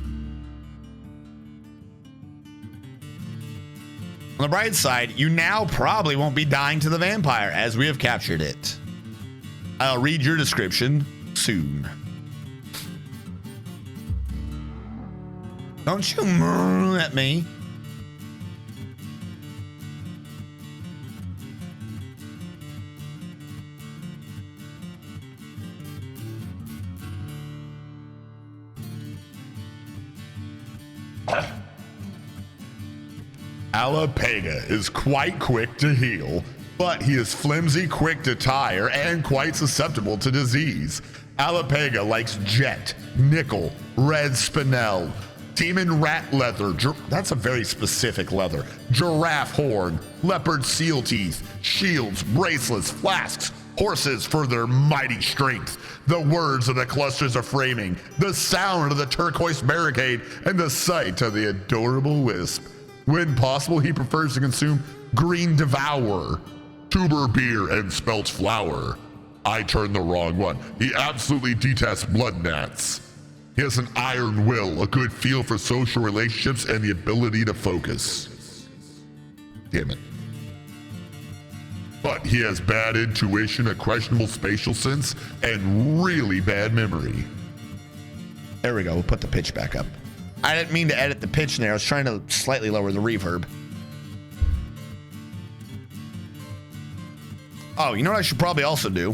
On the bright side, you now probably won't be dying to the vampire, as we have captured it. I'll read your description soon. Don't you murr at me. Alapega is quite quick to heal, but he is flimsy, quick to tire, and quite susceptible to disease. Alapega likes jet, nickel, red spinel, demon rat leather, that's a very specific leather, giraffe horn, leopard seal teeth, shields, bracelets, flasks, horses for their mighty strength, the words of the clusters of framing, the sound of the turquoise barricade, and the sight of the adorable wisp. When possible, he prefers to consume green devour, tuber beer, and spelt flour. I turned the wrong one. He absolutely detests blood gnats. He has an iron will, a good feel for social relationships, and the ability to focus. Damn it. But he has bad intuition, a questionable spatial sense, and really bad memory. There we go. We'll put the pitch back up. I didn't mean to edit the pitch in there. I was trying to slightly lower the reverb. Oh, you know what I should probably also do?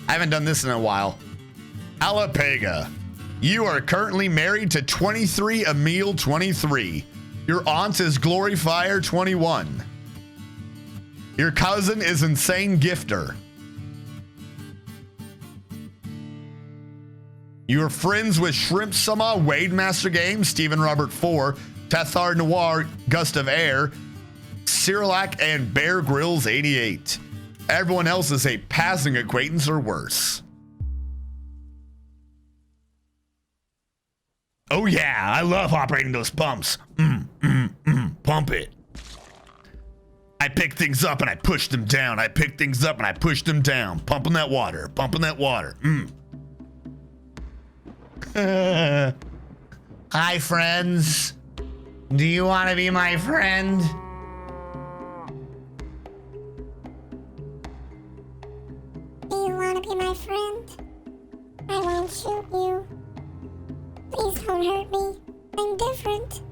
I haven't done this in a while. Alapega, you are currently married to 23 Emil 23. Your aunt is Gloryfire 21. Your cousin is Insane Gifter. You are friends with Shrimp Sama, Wade Master Games, Stephen Robert 4, Tethar Noir, Gust of Air, Cyrillac, and Bear Grylls 88. Everyone else is a passing acquaintance or worse. Oh yeah, I love operating those pumps. Pump it. I pick things up and I push them down. I pick things up and I push them down. Pumping that water, pumping that water. Hi, friends. Do you want to be my friend? Do you want to be my friend? I won't shoot you. Please don't hurt me. I'm different.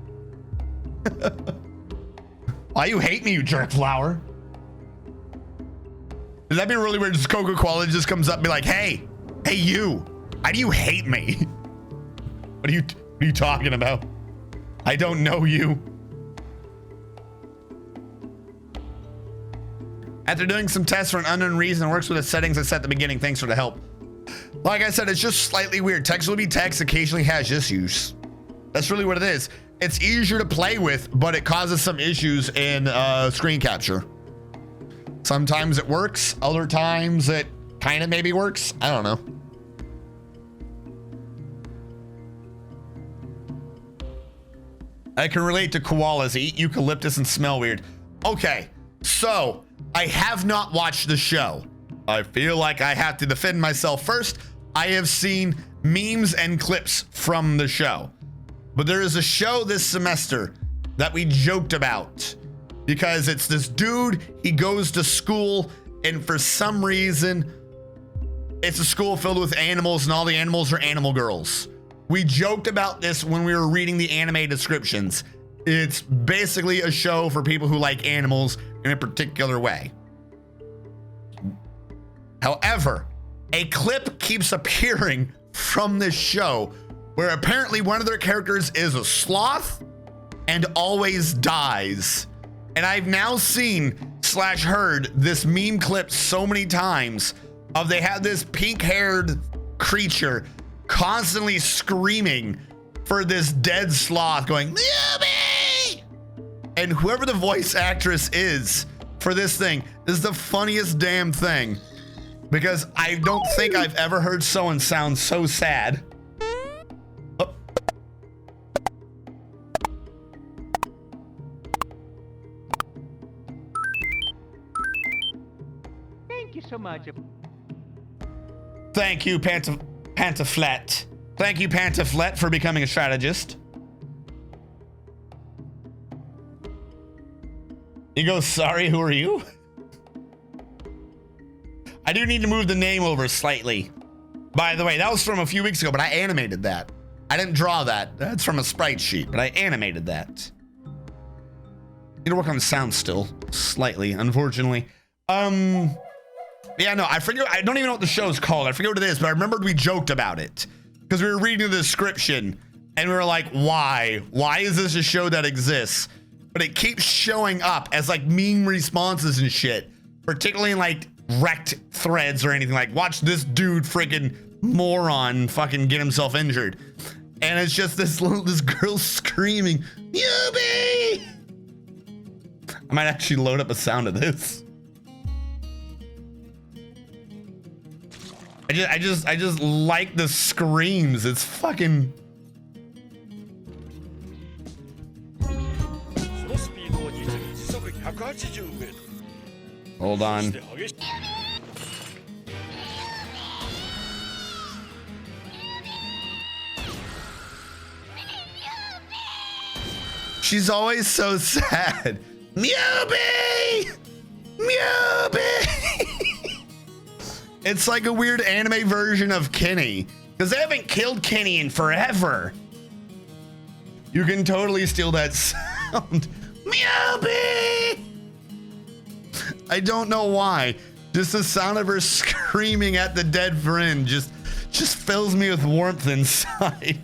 Why you hate me, you jerk flower? Would that be really weird? Just Coca-Cola just comes up and be like, hey you, why do you hate me? What are you talking about? I don't know you. After doing some tests for an unknown reason, it works with the settings I set at the beginning. Thanks for the help. Like I said, it's just slightly weird. Text will be text, occasionally has issues. That's really what it is. It's easier to play with, but it causes some issues in screen capture. Sometimes it works, other times it kind of maybe works. I don't know. I can relate to koalas, eat eucalyptus and smell weird. Okay, so I have not watched the show. I feel like I have to defend myself first. I have seen memes and clips from the show. But there is a show this semester that we joked about because it's this dude, he goes to school, and for some reason, it's a school filled with animals and all the animals are animal girls. We joked about this when we were reading the anime descriptions. It's basically a show for people who like animals in a particular way. However, a clip keeps appearing from this show where apparently one of their characters is a sloth and always dies. And I've now seen / heard this meme clip so many times of they have this pink-haired creature constantly screaming for this dead sloth going, Yubi! And whoever the voice actress is for this thing is the funniest damn thing, because I don't think I've ever heard someone sound so sad. Oh. Thank you so much. Thank you, Pantaflet. Thank you, Pantaflet, for becoming a strategist. He goes, sorry, who are you? I do need to move the name over slightly. By the way, that was from a few weeks ago, but I animated that. I didn't draw that. That's from a sprite sheet, but I animated that. Need to work on the sound still, slightly, unfortunately. Yeah, no, I forget. I don't even know what the show's called. I forget what it is, but I remembered we joked about it because we were reading the description and we were like, why? Why is this a show that exists? But it keeps showing up as like meme responses and shit, particularly in like wrecked threads or anything like, watch this dude freaking moron fucking get himself injured. And it's just this girl screaming, Yubi! I might actually load up a sound of this. I just like the screams. It's fucking. Hold on. She's always so sad. Mewbie! Mewbie! It's like a weird anime version of Kenny. Because they haven't killed Kenny in forever. You can totally steal that sound. Mewbie! I don't know why. Just the sound of her screaming at the dead friend just fills me with warmth inside.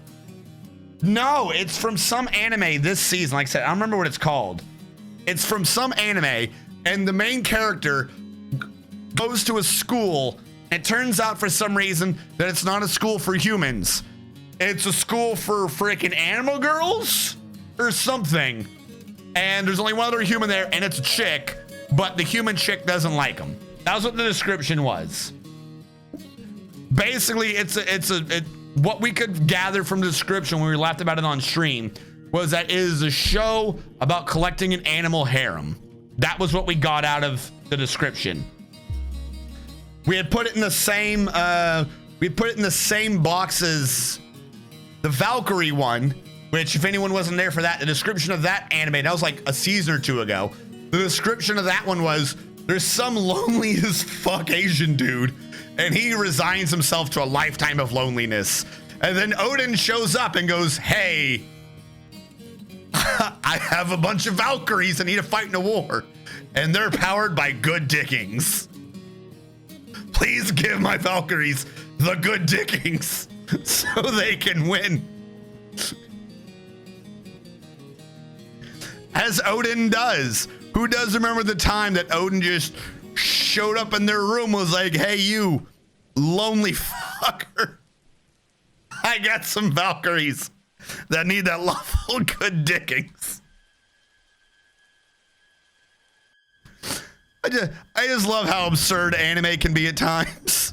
No, it's from some anime this season. Like I said, I don't remember what it's called. It's from some anime, and the main character goes to a school. It turns out for some reason that it's not a school for humans. It's a school for freaking animal girls or something. And there's only one other human there, and it's a chick, but the human chick doesn't like him. That was what the description was. Basically, what we could gather from the description when we laughed about it on stream was that it is a show about collecting an animal harem. That was what we got out of the description. We had put it in the same box as the Valkyrie one, which if anyone wasn't there for that, the description of that anime, that was like a season or two ago. The description of that one was, there's some lonely as fuck Asian dude, and he resigns himself to a lifetime of loneliness. And then Odin shows up and goes, hey, I have a bunch of Valkyries that need to fight in a war, and they're powered by good dickings. Please give my Valkyries the good dickings so they can win. As Odin does. Who does remember the time that Odin just showed up in their room, was like, hey, you lonely fucker. I got some Valkyries that need that lawful good dickings. I just love how absurd anime can be at times.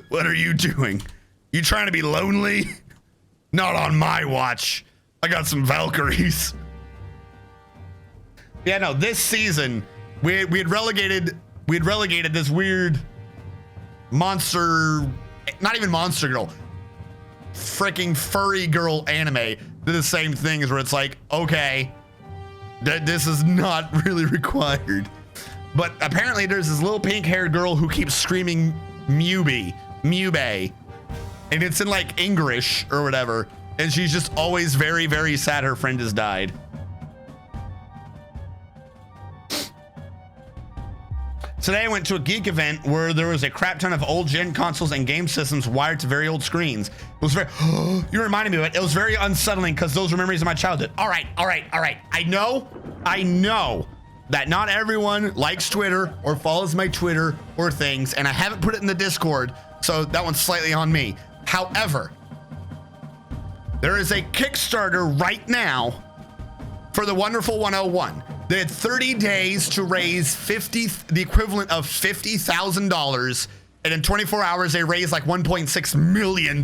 What are you doing? You trying to be lonely? Not on my watch. I got some Valkyries. Yeah, no, this season we had relegated this weird monster, not even monster girl, freaking furry girl anime to the same thing as where it's like, okay, that this is not really required. But apparently there's this little pink haired girl who keeps screaming Mewbie, and it's in like English or whatever. And she's just always very, very sad her friend has died. Today I went to a geek event where there was a crap ton of old gen consoles and game systems wired to very old screens. It was very, you reminded me of it. It was very unsettling because those were memories of my childhood. All right. I know that not everyone likes Twitter or follows my Twitter or things, and I haven't put it in the Discord, so that one's slightly on me. However, there is a Kickstarter right now for the Wonderful 101. They had 30 days to raise the equivalent of $50,000, and in 24 hours they raised like $1.6 million.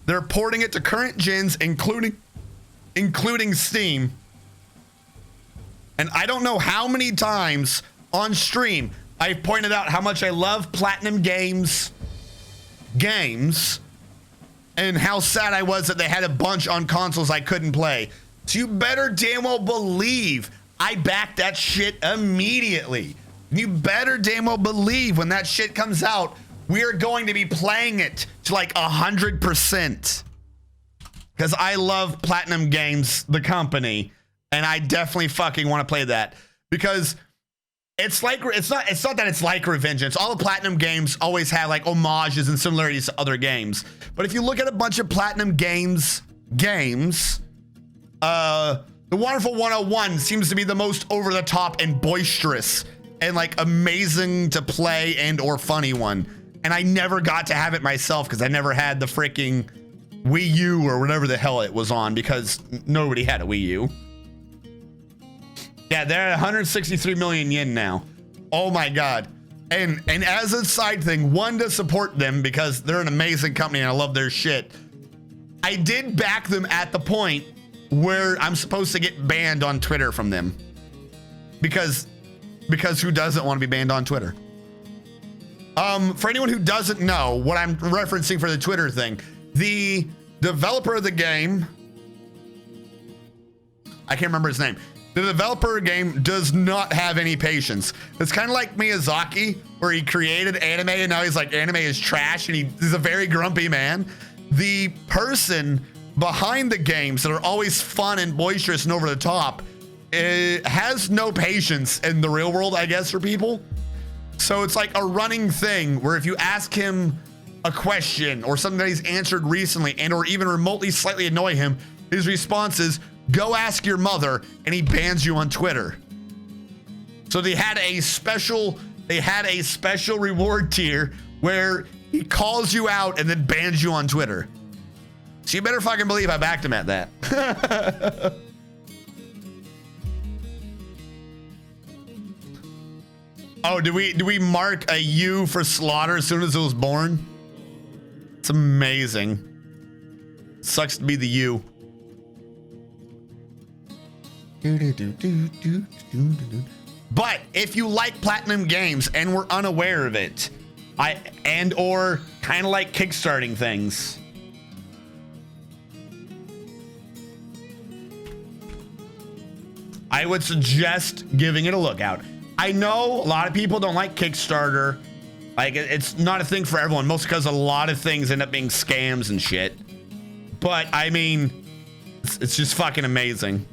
They're porting it to current gens, including Steam. And I don't know how many times on stream I've pointed out how much I love Platinum Games and how sad I was that they had a bunch on consoles I couldn't play. So you better damn well believe I backed that shit immediately. You better damn well believe when that shit comes out, we're going to be playing it to like 100%. Because I love Platinum Games, the company, and I definitely fucking want to play that. Because it's like, it's not that it's like Revengeance. All the Platinum games always have like homages and similarities to other games. But if you look at a bunch of Platinum games, the Wonderful 101 seems to be the most over the top and boisterous and like amazing to play and or funny one. And I never got to have it myself because I never had the freaking Wii U or whatever the hell it was on, because nobody had a Wii U. Yeah, they're at 163 million yen now. Oh my God. And as a side thing, one, to support them because they're an amazing company and I love their shit. I did back them at the point where I'm supposed to get banned on Twitter from them. Because who doesn't want to be banned on Twitter? For anyone who doesn't know what I'm referencing for the Twitter thing, the developer of the game, I can't remember his name. The developer of the game does not have any patience. It's kind of like Miyazaki, where he created anime and now he's like, anime is trash, and he's a very grumpy man. The person behind the games that are always fun and boisterous and over the top has no patience in the real world, I guess, for people. So it's like a running thing where if you ask him a question or something that he's answered recently and or even remotely slightly annoy him, his response is, go ask your mother, and he bans you on Twitter. So they had a special reward tier where he calls you out and then bans you on Twitter. So you better fucking believe I backed him at that. Oh, do we mark a U for slaughter as soon as it was born? It's amazing. Sucks to be the U. But if you like Platinum Games and were unaware of it, or kind of like kickstarting things, I would suggest giving it a look out. I know a lot of people don't like Kickstarter. Like, it's not a thing for everyone, mostly because a lot of things end up being scams and shit. But I mean, it's just fucking amazing.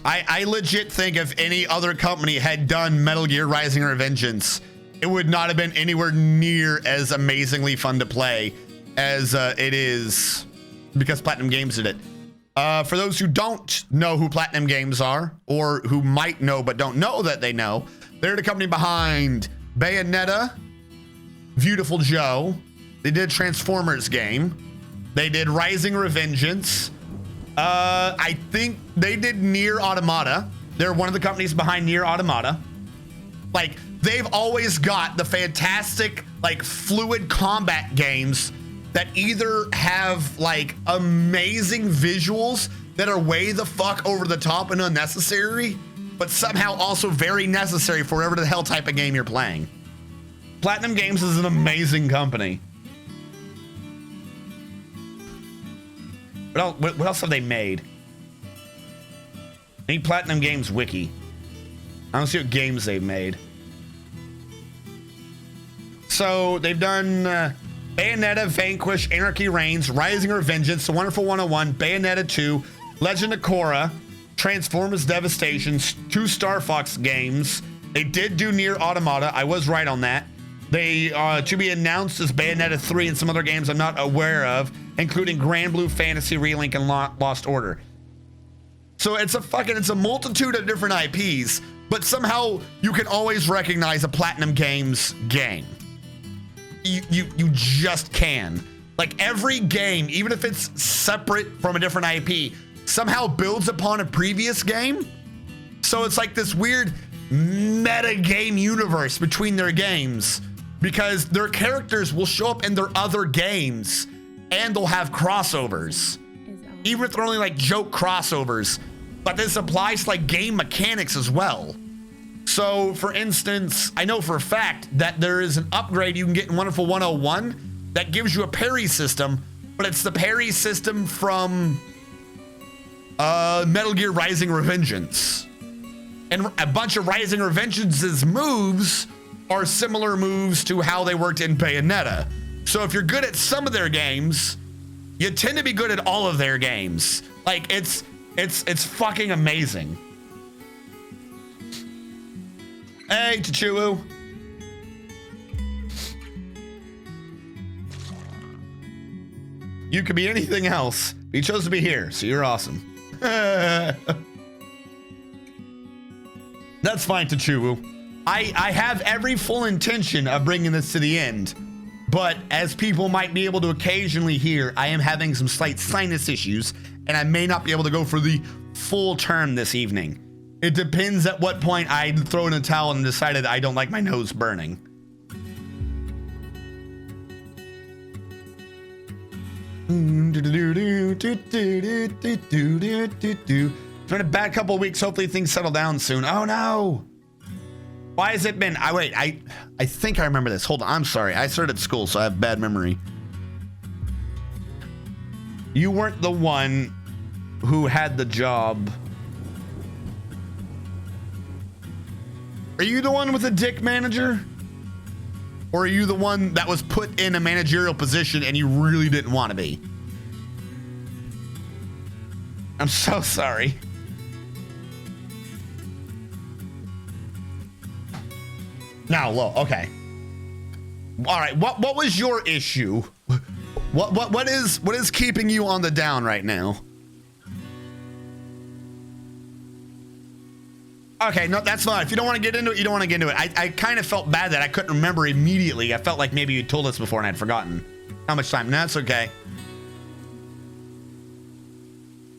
I legit think if any other company had done Metal Gear Rising or Vengeance, it would not have been anywhere near as amazingly fun to play as it is because Platinum Games did it. For those who don't know who Platinum Games are, or who might know but don't know that they know, they're the company behind Bayonetta, Beautiful Joe. They did Transformers game. They did Rising Revengeance. I think they did Nier Automata. They're one of the companies behind Nier Automata. Like, they've always got the fantastic, like, fluid combat games that either have, like, amazing visuals that are way the fuck over the top and unnecessary, but somehow also very necessary for whatever the hell type of game you're playing. Platinum Games is an amazing company. What else have they made? I need Platinum Games Wiki. I don't see what games they've made. So they've done Bayonetta, Vanquish, Anarchy Reigns, Rising Revengeance, The Wonderful 101, Bayonetta 2, Legend of Korra, Transformers Devastation, 2 Star Fox games. They did do Nier Automata. I was right on that. They to be announced as Bayonetta 3 and some other games I'm not aware of, including Grand Blue Fantasy, Relink, and Lost Order. So it's a multitude of different IPs, but somehow you can always recognize a Platinum Games game. You just can. Like, every game, even if it's separate from a different IP, somehow builds upon a previous game. So it's like this weird meta game universe between their games, because their characters will show up in their other games and they'll have crossovers, even if they're only like joke crossovers. But this applies to like game mechanics as well. So for instance, I know for a fact that there is an upgrade you can get in Wonderful 101 that gives you a parry system, but it's the parry system from Metal Gear Rising Revengeance. And a bunch of Rising Revengeance's moves are similar moves to how they worked in Bayonetta. So if you're good at some of their games, you tend to be good at all of their games. Like, it's fucking amazing. Hey, Chichulu. You could be anything else. You chose to be here, so you're awesome. That's fine, Tachuwu. I have every full intention of bringing this to the end, but as people might be able to occasionally hear, I am having some slight sinus issues, and I may not be able to go for the full term this evening. It depends at what point I throw in a towel and decided I don't like my nose burning. It's been a bad couple of weeks. Hopefully things settle down soon. Oh no. Why has it been? I think I remember this. Hold on. I'm sorry. I started school, so I have bad memory. You weren't the one who had the job. Are you the one with the dick manager? Or are you the one that was put in a managerial position and you really didn't want to be? I'm so sorry. Now, look, okay. All right, what was your issue? What is keeping you on the down right now? Okay, no, that's fine. If you don't want to get into it, you don't want to get into it. I kind of felt bad that I couldn't remember immediately. I felt like maybe you told us before and I'd forgotten how much time. No, that's okay.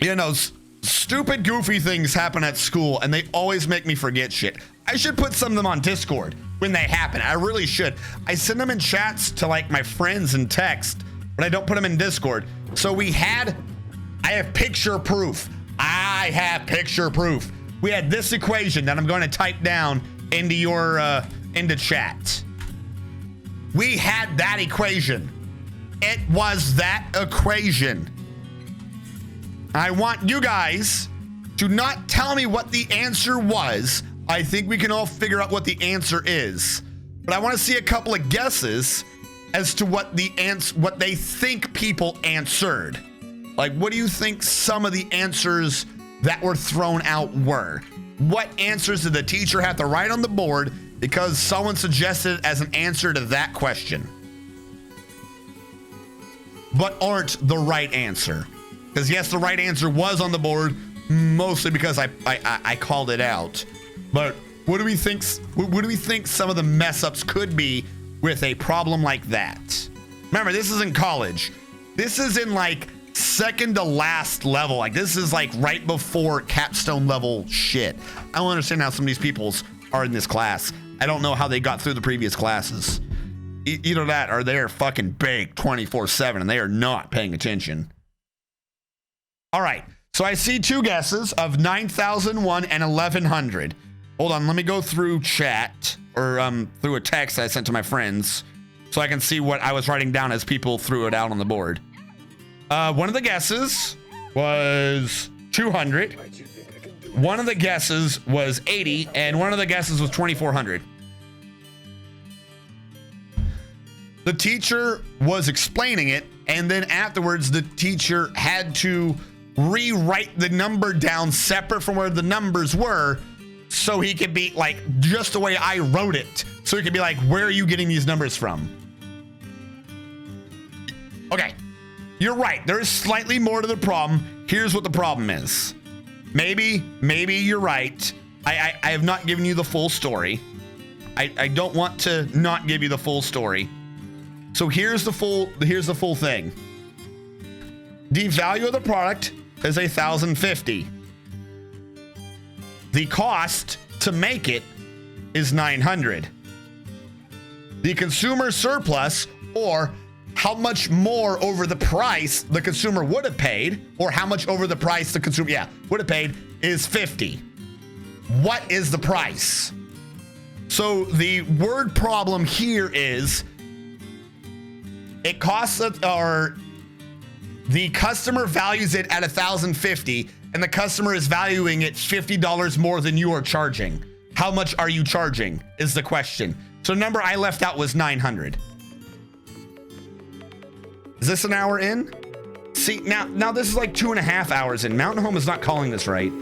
You know, stupid, goofy things happen at school and they always make me forget shit. I should put some of them on Discord when they happen. I really should. I send them in chats to like my friends and text, but I don't put them in Discord. So I have picture proof. I have picture proof. We had this equation that I'm going to type down into your into chat. We had that equation. It was that equation. I want you guys to not tell me what the answer was. I think we can all figure out what the answer is. But I want to see a couple of guesses as to what what they think people answered. Like, what do you think some of the answers that were thrown out were? What answers did the teacher have to write on the board because someone suggested it as an answer to that question, but aren't the right answer? Because yes, the right answer was on the board, mostly because I called it out. But what do we think? What do we think some of the mess ups could be with a problem like that? Remember, this is in college. This is in like second to last level. Like, this is like right before capstone level shit. I don't understand how some of these peoples are in this class. I don't know how they got through the previous classes. Either that or they're fucking baked 24/7 and they are not paying attention. All right, so I see two guesses of 9,001 and 1,100. Hold on, let me go through chat or through a text I sent to my friends so I can see what I was writing down as people threw it out on the board. One of the guesses was 200. One of the guesses was 80, and one of the guesses was 2,400. The teacher was explaining it, and then afterwards the teacher had to rewrite the number down separate from where the numbers were so he could be like just the way I wrote it. So he could be like, where are you getting these numbers from? Okay. You're right. There is slightly more to the problem. Here's what the problem is. Maybe you're right. I have not given you the full story. I don't want to not give you the full story. So here's the full thing. The value of the product is 1,050. The cost to make it is 900. The consumer surplus, or how much more over the price the consumer would have paid, or how much over the price the consumer would have paid, is 50. What is the price? So the word problem here is it costs or the customer values it at 1,050 and the customer is valuing it $50 more than you are charging. How much are you charging is the question. So the number I left out was 900. Is this an hour in? See, now this is like 2.5 hours in. Mountain Home is not calling this right.